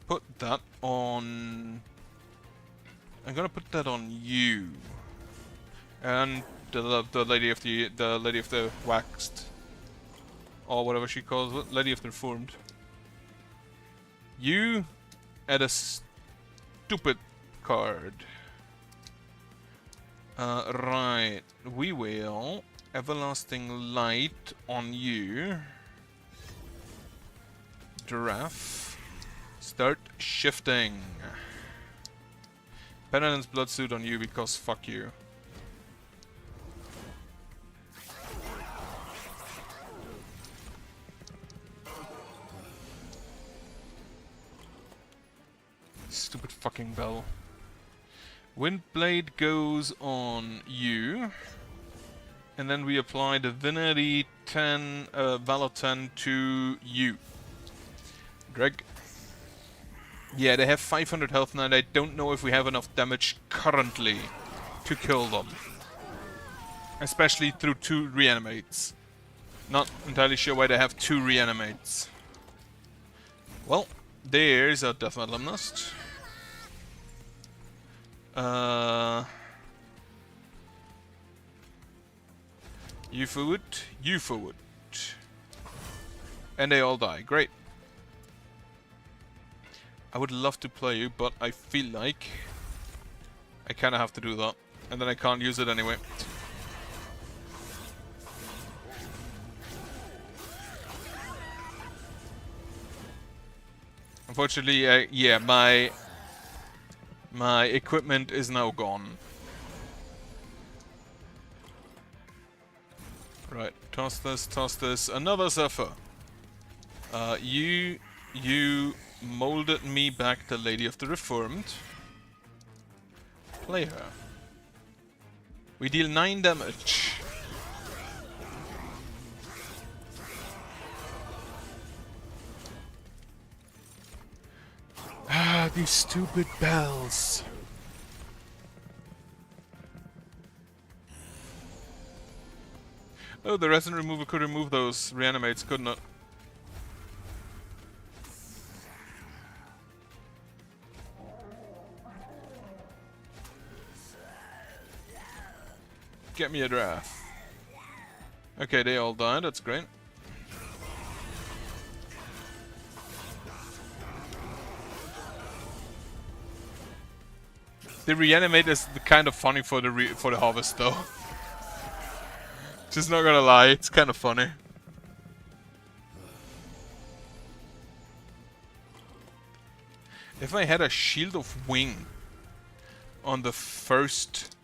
put that on. I'm gonna put that on you. And the lady of the waxed, or whatever she calls it, lady of the reformed. You add a stupid card. Right, we will everlasting light on you. Giraffe. Start shifting. Penitence Bloodsuit on you because fuck you. Stupid fucking bell. Windblade goes on you. And then we apply Divinity 10, Valor 10 to you. Greg. Yeah, they have 500 health now, and I don't know if we have enough damage currently to kill them. Especially through 2 reanimates. Not entirely sure why they have 2 reanimates. Well, there's a Death Metal Hymnist. You forward, you forward. And they all die. Great. I would love to play you, but I feel like I kind of have to do that. And then I can't use it anyway. Unfortunately, yeah, my equipment is now gone. Right, toss this. Another Zephyr. You molded me back the Lady of the Reformed. Play her. We deal 9 damage. Ah, these stupid bells. Oh, the resin remover could remove those reanimates, couldn't it? Get me a draft. Okay, they all died, that's great. The reanimate is kind of funny for the harvest though. Just not gonna lie, it's kind of funny. If I had a Shield of Wing on the first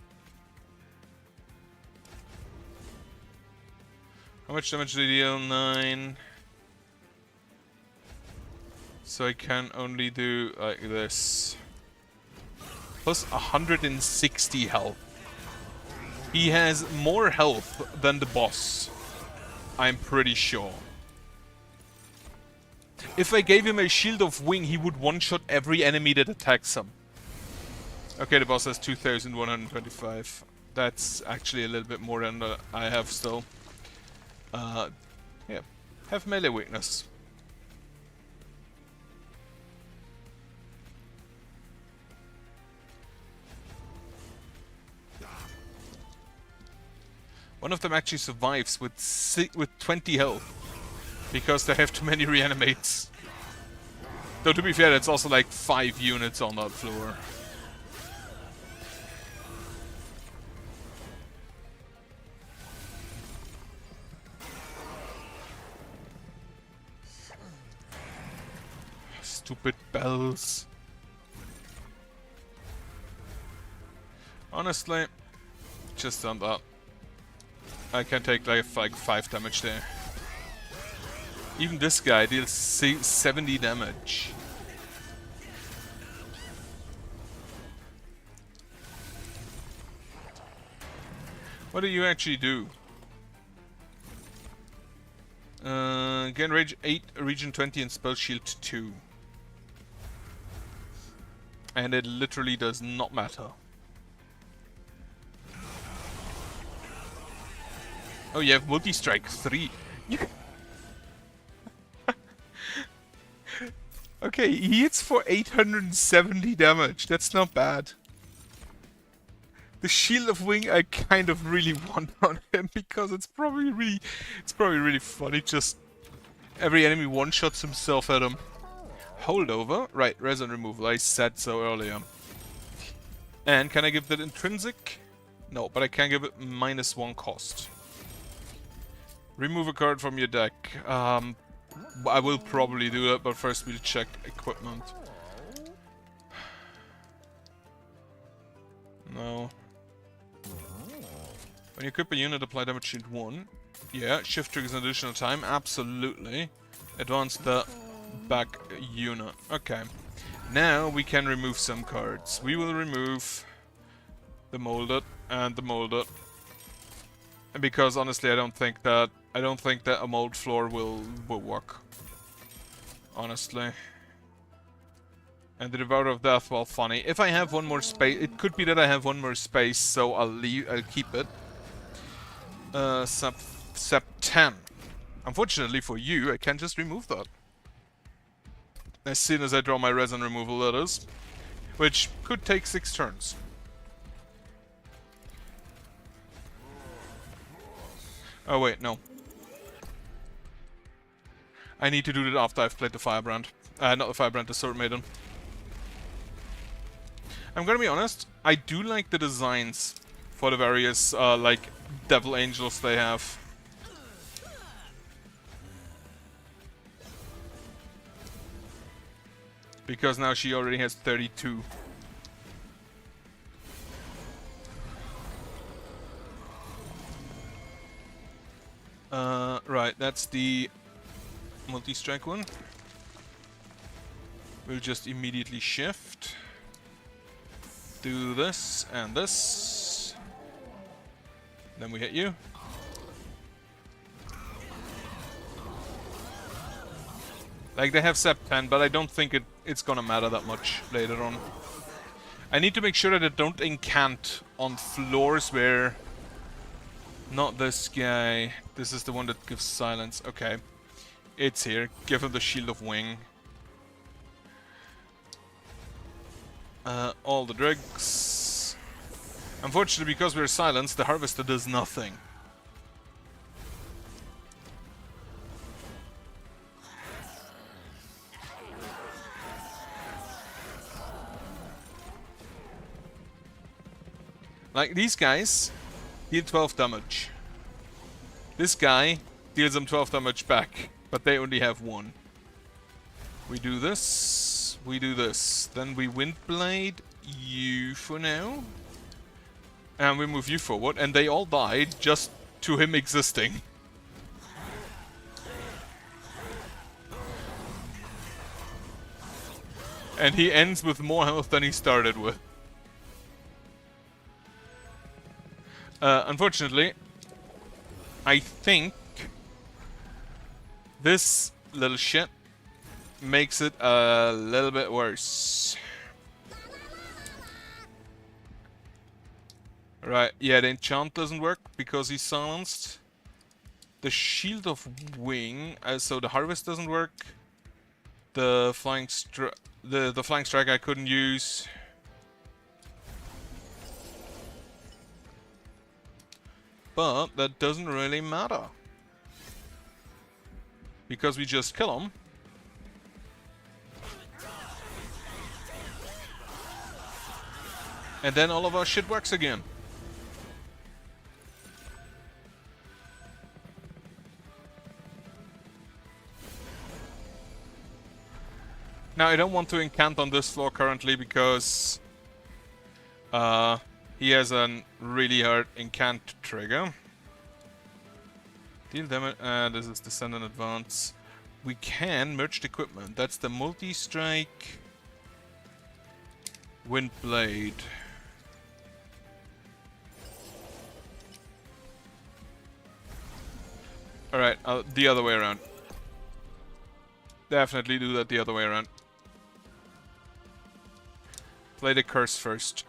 How much damage do they deal? 9. So I can only do like this. Plus 160 health. He has more health than the boss. I'm pretty sure. If I gave him a shield of wing, he would one-shot every enemy that attacks him. Okay, the boss has 2,125. That's actually a little bit more than I have still. Yeah. Have melee weakness. One of them actually survives with 20 health. Because they have too many reanimates. Though to be fair, it's also like 5 units on that floor. Stupid bells. Honestly, just on that. I can take like 5 damage there. Even this guy deals 70 damage. What do you actually do? Gain rage 8, region 20 and spell shield 2. And it literally does not matter. Oh, you have multi-strike 3. Okay, he hits for 870 damage. That's not bad. The Shield of Wing I kind of really want on him because it's probably really funny. Just every enemy one-shots himself at him. Holdover, right? Resin removal. I said so earlier. And can I give that intrinsic? No, but I can give it -1 cost. Remove a card from your deck. I will probably do that, but first we'll check equipment. No. When you equip a unit, apply damage shield 1. Yeah, shift triggers an additional time. Absolutely. Advance the back unit. Okay. Now we can remove some cards. We will remove the molded and the molded. Because honestly, I don't think that a mold floor will work. Honestly. And the Devourer of Death, well, funny. If I have one more space, it could be that I have one more space, so I'll keep it. Sep 10. Unfortunately for you, I can just remove that. As soon as I draw my resin removal, that is. Which could take 6 turns. Oh wait, no. I need to do that after I've played the Firebrand. Not the Firebrand, the Sword Maiden. I'm gonna be honest, I do like the designs for the various, like, Devil Angels they have. Because now she already has 32. Right, that's the multi-strike one. We'll just immediately shift. Do this and this. Then we hit you. Like, they have Sep 10, but I don't think it's gonna matter that much later on. I need to make sure that I don't incant on floors where... Not this guy. This is the one that gives silence. Okay. It's here. Give him the Shield of Wing. All the dregs. Unfortunately, because we're silenced, the Harvester does nothing. Like, these guys deal 12 damage. This guy deals them 12 damage back, but they only have 1. We do this, we do this. Then we Windblade you for now. And we move you forward, and they all died just to him existing. And he ends with more health than he started with. Unfortunately, I think this little shit makes it a little bit worse. Right, yeah, the enchant doesn't work because he's silenced. The shield of wing, so the harvest doesn't work. The flying the flying strike I couldn't use. But that doesn't really matter. Because we just kill him. And then all of our shit works again. Now, I don't want to incant on this floor currently because he has a really hard incant trigger. Deal damage. This is Descendant Advance. We can merge equipment. That's the multi-strike Wind Blade. Alright, the other way around. Definitely do that the other way around. Play the curse first.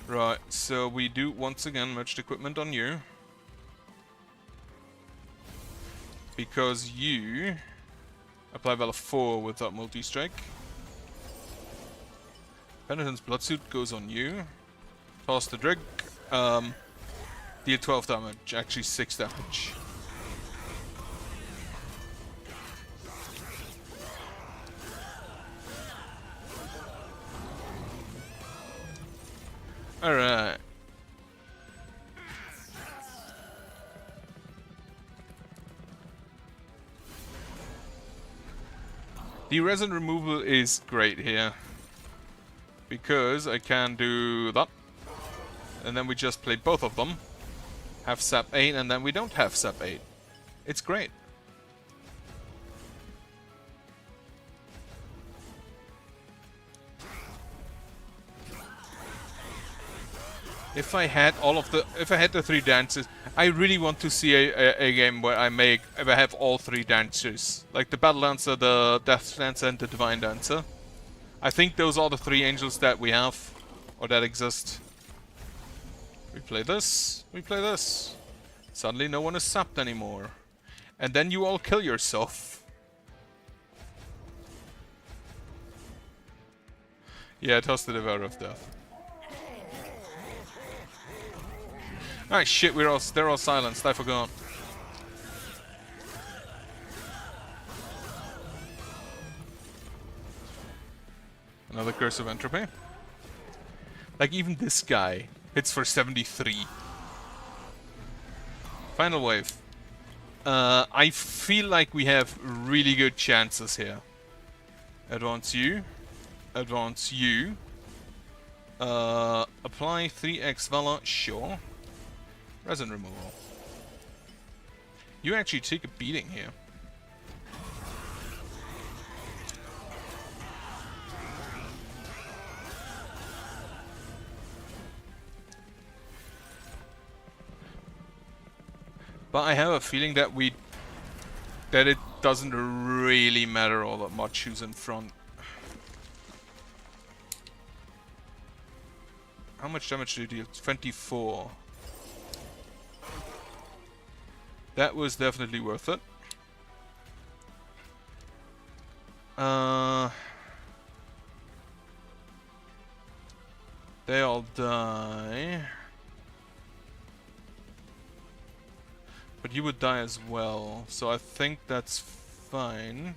Right, so we do once again merged equipment on you. Because you apply Valor 4 with that multi-strike. Penitent's Bloodsuit goes on you. Toss the Drig. Deal 12 damage, actually 6 damage. Alright. The resin removal is great here. Because I can do that. And then we just play both of them. Have sap 8 and then we don't have sap 8. It's great. If I had the 3 dances, I really want to see a game where I have all 3 dancers. Like the Battle Dancer, the Death Dancer, and the Divine Dancer. I think those are the 3 angels that we have, or that exist. We play this, we play this. Suddenly no one is sapped anymore. And then you all kill yourself. Yeah, toss the Devourer of Death. Ah shit, they're all silenced, I forgot. Another Curse of Entropy. Like even this guy hits for 73. Final wave. I feel like we have really good chances here. Advance you. Advance you. Apply 3x Valor, sure. Resin removal. You actually take a beating here. But I have a feeling that it doesn't really matter all that much who's in front. How much damage do you deal? 24. That was definitely worth it. They all die. But you would die as well, so I think that's fine.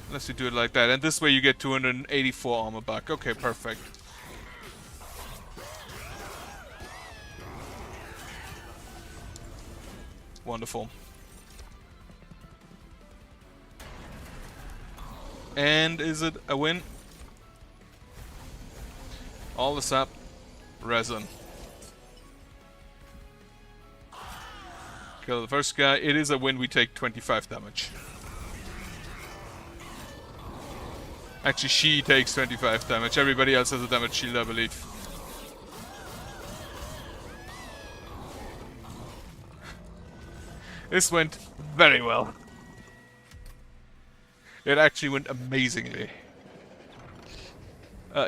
Unless you do it like that, and this way you get 284 armor back. Okay, perfect. Wonderful. And is it a win? All the sap, resin. Kill the first guy. It is a win. We take 25 damage. Actually, she takes 25 damage. Everybody else has a damage shield, I believe. This went very well. It actually went amazingly.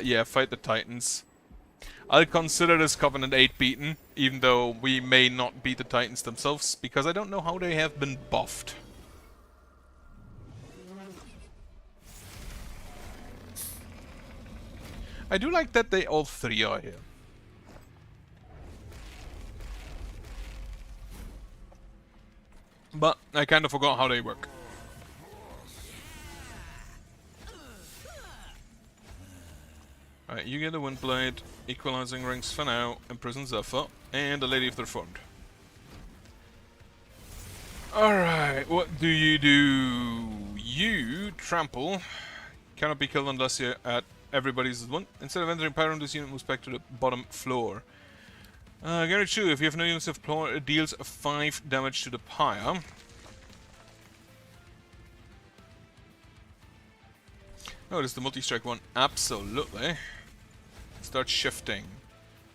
Yeah, fight the Titans. I'll consider this Covenant 8 beaten, even though we may not beat the Titans themselves, because I don't know how they have been buffed. I do like that they all three are here. But I kind of forgot how they work. Alright, you get a Windblade, Equalizing Rings for now, Imprison Zephyr, and the Lady of the Reformed. Alright, what do? You trample. Cannot be killed unless you're at everybody's one. Instead of entering Pyron, this unit moves back to the bottom floor. Guarantee 2, if you have no units of floor, it deals 5 damage to the pyre. Oh, this is the multi-strike one. Absolutely. Start shifting.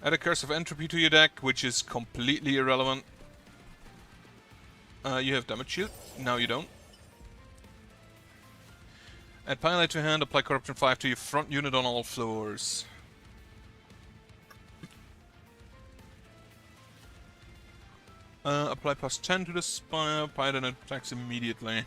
Add a Curse of Entropy to your deck, which is completely irrelevant. You have damage shield. Now you don't. Add Pyrelight to hand, apply Corruption 5 to your front unit on all floors. Apply plus 10 to the Spire, Pyre then attacks immediately.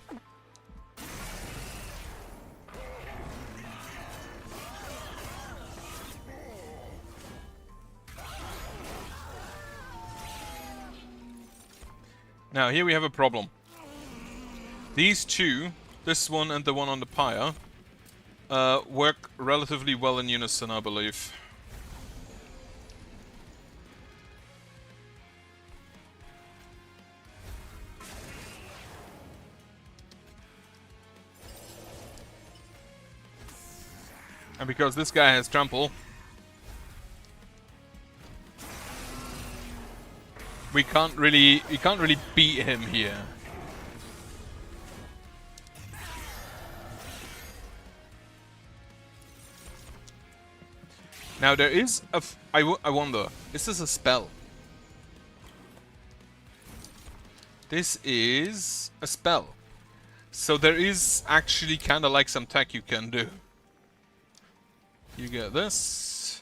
Now, here we have a problem. These two, this one and the one on the pyre, work relatively well in unison, I believe. And because this guy has trample, we can't really beat him here. Now there is a I wonder, is this a spell? This is a spell. So there is actually kinda like some tech you can do. You get this.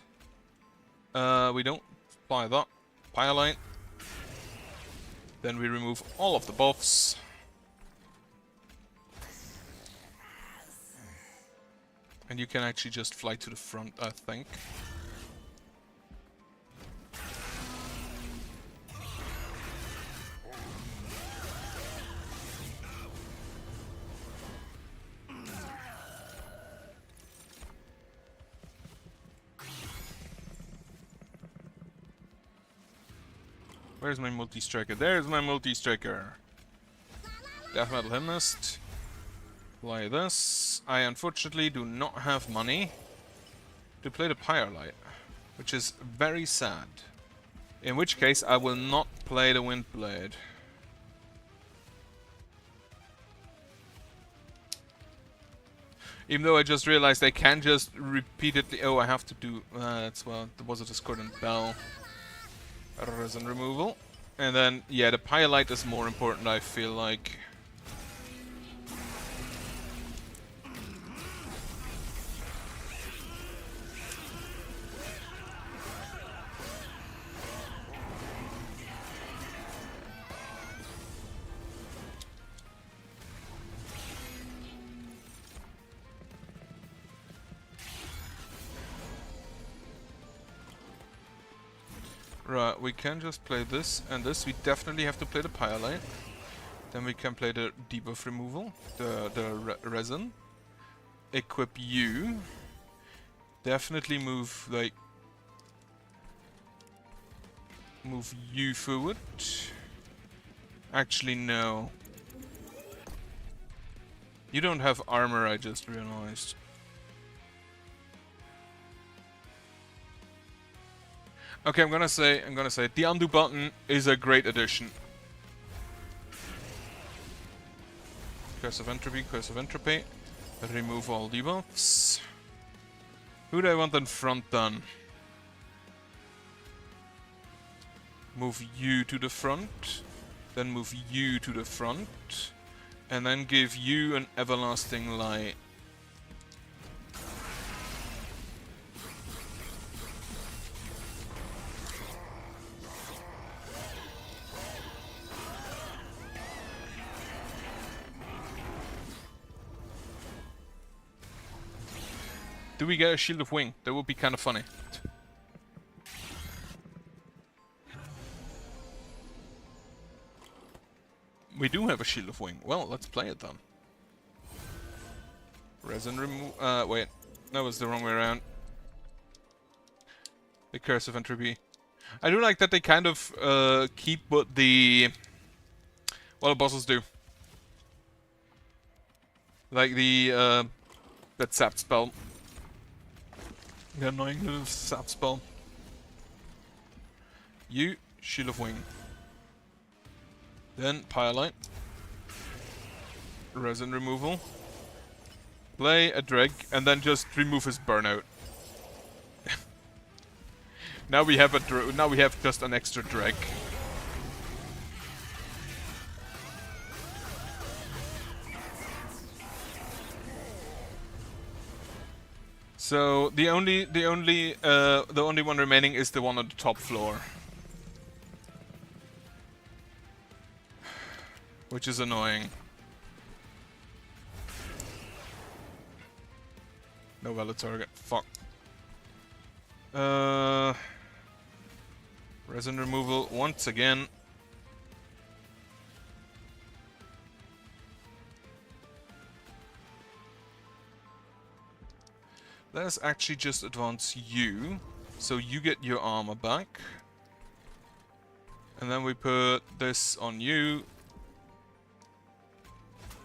We don't apply that. Pyrelight. Then we remove all of the buffs. And you can actually just fly to the front, I think. Where's my multi-striker? There's my multi-striker. Death Metal Hymnist. Play this. I unfortunately do not have money to play the Pyrelight, which is very sad. In which case, I will not play the Windblade. Even though I just realized I can just repeatedly... Oh, I have to do... that's well, there was a Discordant Bell. Resin removal. And then, yeah, the Pyrelight is more important, I feel like. Right, we can just play this and this. We definitely have to play the Pyrelight. Then we can play the debuff removal, the resin. Equip you. Definitely move, like... Move you forward. Actually, no. You don't have armor, I just realized. Okay, I'm gonna say the undo button is a great addition. Curse of Entropy, Curse of Entropy. Remove all debuffs. Who do I want in front then? Move you to the front. Then move you to the front. And then give you an Everlasting Light. Do we get a Shield of Wing? That would be kind of funny. We do have a Shield of Wing. Well, let's play it then. Resin remove. Wait. That was the wrong way around. The Curse of Entropy. I do like that they kind of keep what the bosses do. Like the that sap spell. The annoying little sap spell. You, Shield of Wing. Then Pyrolyte. Resin removal. Play a Dreg, and then just remove his burnout. Now we have just an extra Dreg. So the only one remaining is the one on the top floor, which is annoying. No valid target. Fuck. Resin removal once again. Let's actually just advance you, so you get your armor back. And then we put this on you.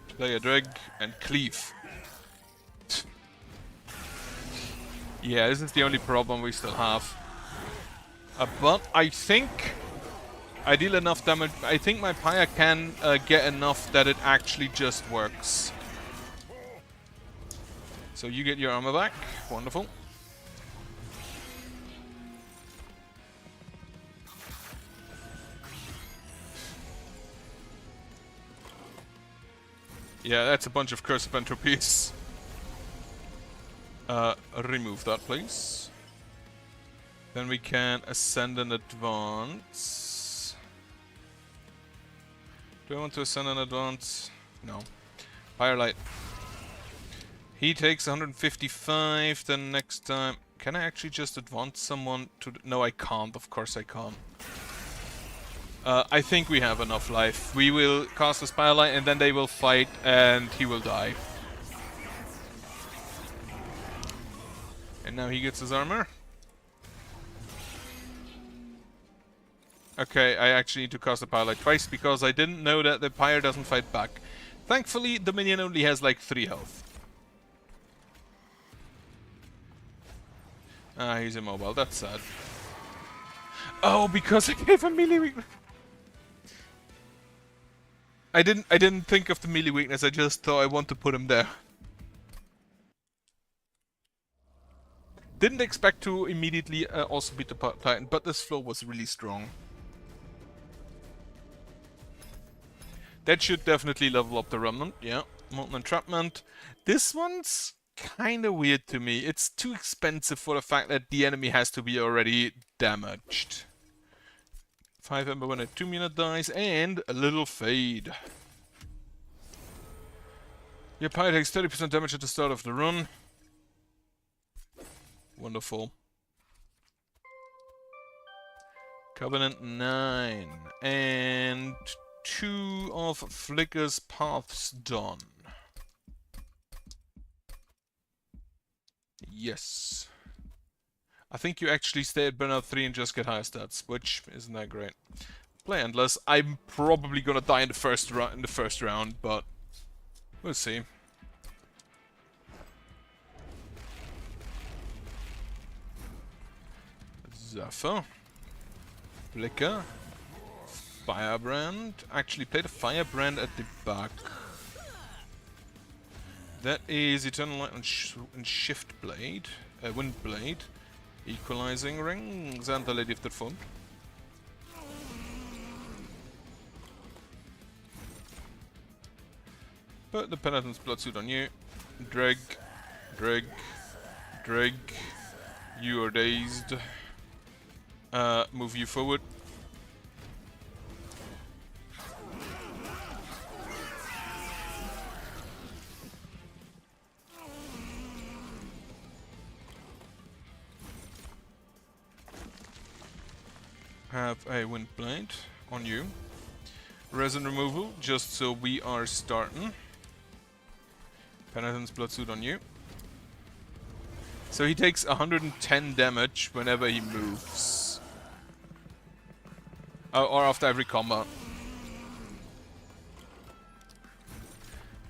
Play a Dreg and cleave. Yeah, this is the only problem we still have. But I think I deal enough damage. I think my Pyre can get enough that it actually just works. So you get your armor back. Wonderful. Yeah, that's a bunch of Curse of Entropies. Remove that, please. Then we can ascend and advance. Do I want to ascend and advance? No. Pyrolyte. He takes 155, then next time... Can I actually just advance someone to... No, I can't. Of course I can't. I think we have enough life. We will cast a Spirelight and then they will fight and he will die. And now he gets his armor. Okay, I actually need to cast a Spirelight twice because I didn't know that the Pyre doesn't fight back. Thankfully, the minion only has like 3 health. Ah, he's immobile. That's sad. Oh, because I gave him melee weakness. I didn't think of the melee weakness. I just thought I want to put him there. Didn't expect to immediately also beat the Titan, but this flow was really strong. That should definitely level up the Remnant. Yeah, Molten Entrapment. This one's kind of weird to me. It's too expensive for the fact that the enemy has to be already damaged. 5 Ember when a 2-minute dies, and a little fade. Your Pyre takes 30% damage at the start of the run. Wonderful. Covenant 9. And 2 of Flicker's Paths done. Yes. I think you actually stay at Burnout 3 and just get higher stats, which isn't that great. Play Endless. I'm probably gonna die in the first round, but we'll see. Zephyr. Flicker. Firebrand. Actually, play the Firebrand at the back. That is Eternal Light and Shift Blade, Wind Blade, Equalizing Rings, and the Lady of the Font. Put the Penitent's Bloodsuit on you. Dreg, dreg, dreg. You are dazed. Move you forward. Have a Wind Blade on you. Resin removal, just so we are starting. Penitent's Bloodsuit on you. So he takes 110 damage whenever he moves. Or after every combat.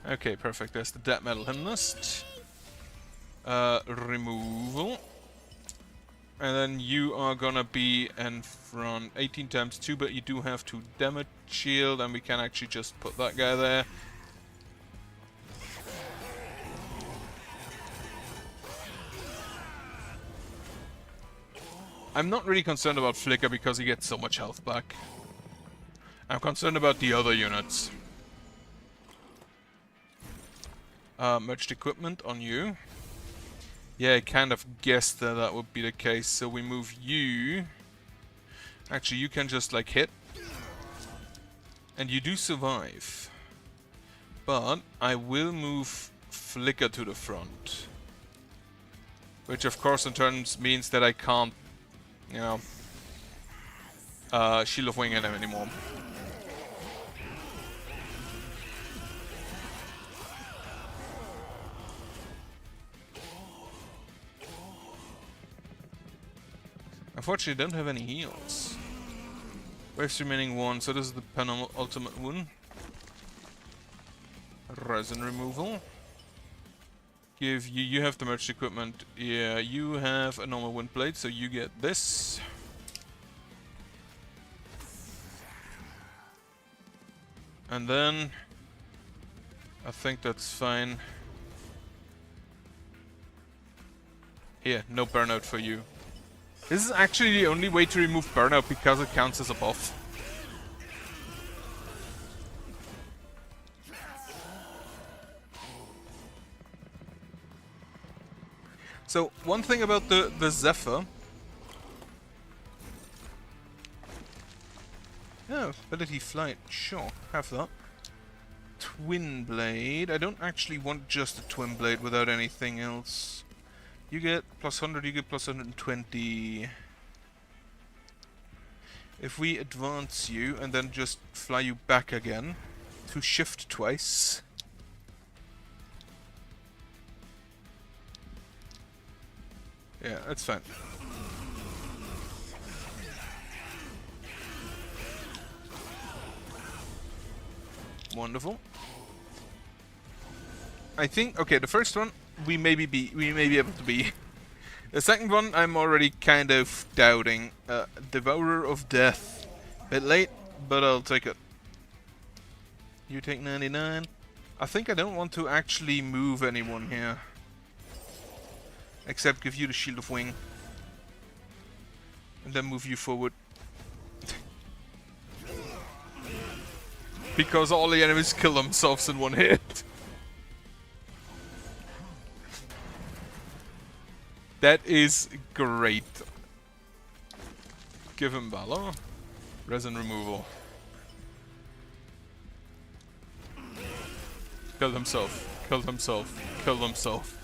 Okay, perfect. There's the Death Metal Hymnist. Removal. And then you are gonna be in front 18 times 2, but you do have 2 damage shield, and we can actually just put that guy there. I'm not really concerned about Flicker because he gets so much health back. I'm concerned about the other units. Merged equipment on you. Yeah, I kind of guessed that that would be the case, so we move you. Actually, you can just like hit. And you do survive. But I will move Flicker to the front. Which of course in turn means that I can't, you know, Shield of Wing at him anymore. Unfortunately, I don't have any heals. Waves remaining 1, so this is the penultimate one. Resin removal. Give you, you have the merged equipment. Yeah, you have a normal wind blade, so you get this. And then I think that's fine. Here, no burnout for you. This is actually the only way to remove burnout because it counts as a buff. So, one thing about the Zephyr... Oh, ability flight, sure, have that. Twin Blade, I don't actually want just a Twin Blade without anything else. You get plus 100, you get plus 120. If we advance you and then just fly you back again to shift twice. Yeah, that's fine. Wonderful. I think, okay, the first one we may be able to be. The second one I'm already kind of doubting. Devourer of Death. Bit late, but I'll take it. You take 99. I think I don't want to actually move anyone here. Except give you the Shield of Wing. And then move you forward. Because all the enemies kill themselves in one hit. That is great. Give him Valor. Resin removal. Killed himself. Killed himself. Killed himself.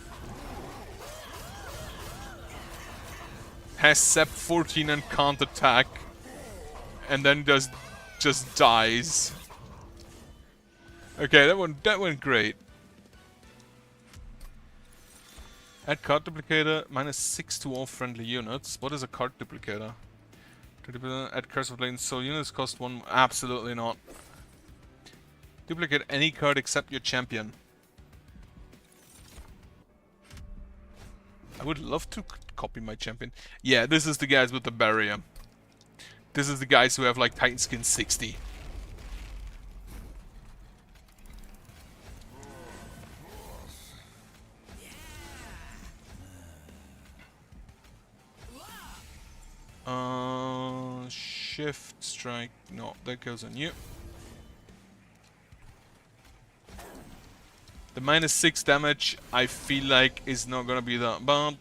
Has Sep 14 and can't attack. And then just dies. Okay, that went great. Add card duplicator, -6 to all friendly units. What is a card duplicator? Add Curse of Blade, so units cost 1. Absolutely not. Duplicate any card except your champion. I would love to copy my champion. Yeah, this is the guys with the barrier. This is the guys who have like Titan Skin 60. Shift, strike. No, that goes on you. The -6 damage, I feel like, is not gonna be that bad.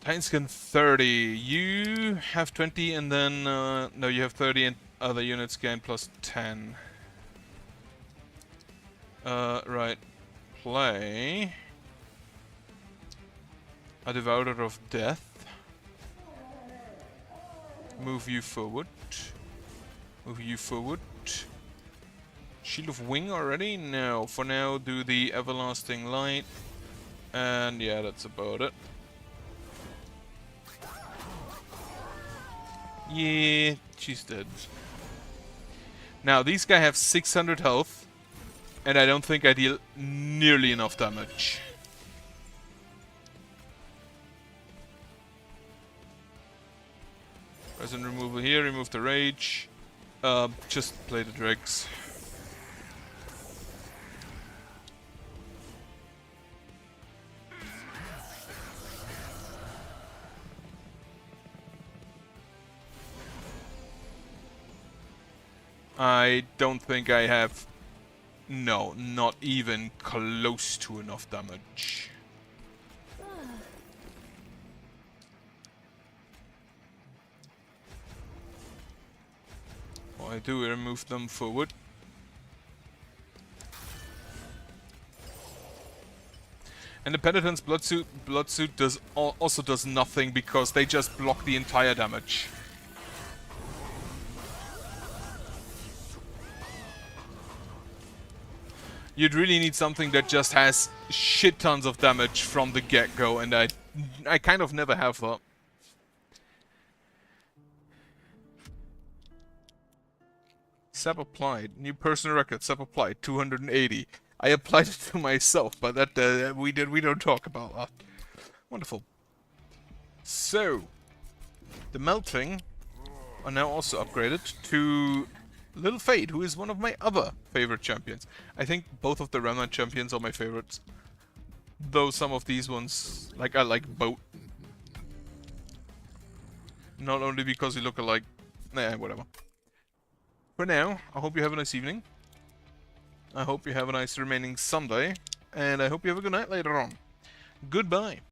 Titan 30. You have 20 and then... no, you have 30 and other units gain plus 10. Right. Play... a Devourer of Death. Move you forward. Move you forward. Shield of Wing already? No. For now, do the Everlasting Light. And yeah, that's about it. Yeah, she's dead. Now, these guys have 600 health. And I don't think I deal nearly enough damage. Present removal here, remove the rage. Just play the dregs. I don't think I have... no, not even close to enough damage. What I do, I remove them forward. And the Penitent's Bloodsuit does also does nothing because they just block the entire damage. You'd really need something that just has shit tons of damage from the get-go, and I kind of never have that. Sap applied. New personal record. Sap applied. 280. I applied it to myself, but that we don't talk about that. Wonderful. So, the melting are now also upgraded to Little Fade, who is one of my other favorite champions. I think both of the Remnant champions are my favorites. Though some of these ones, like I like Boat. Not only because you look alike. Nah, whatever. For now, I hope you have a nice evening. I hope you have a nice remaining Sunday. And I hope you have a good night later on. Goodbye.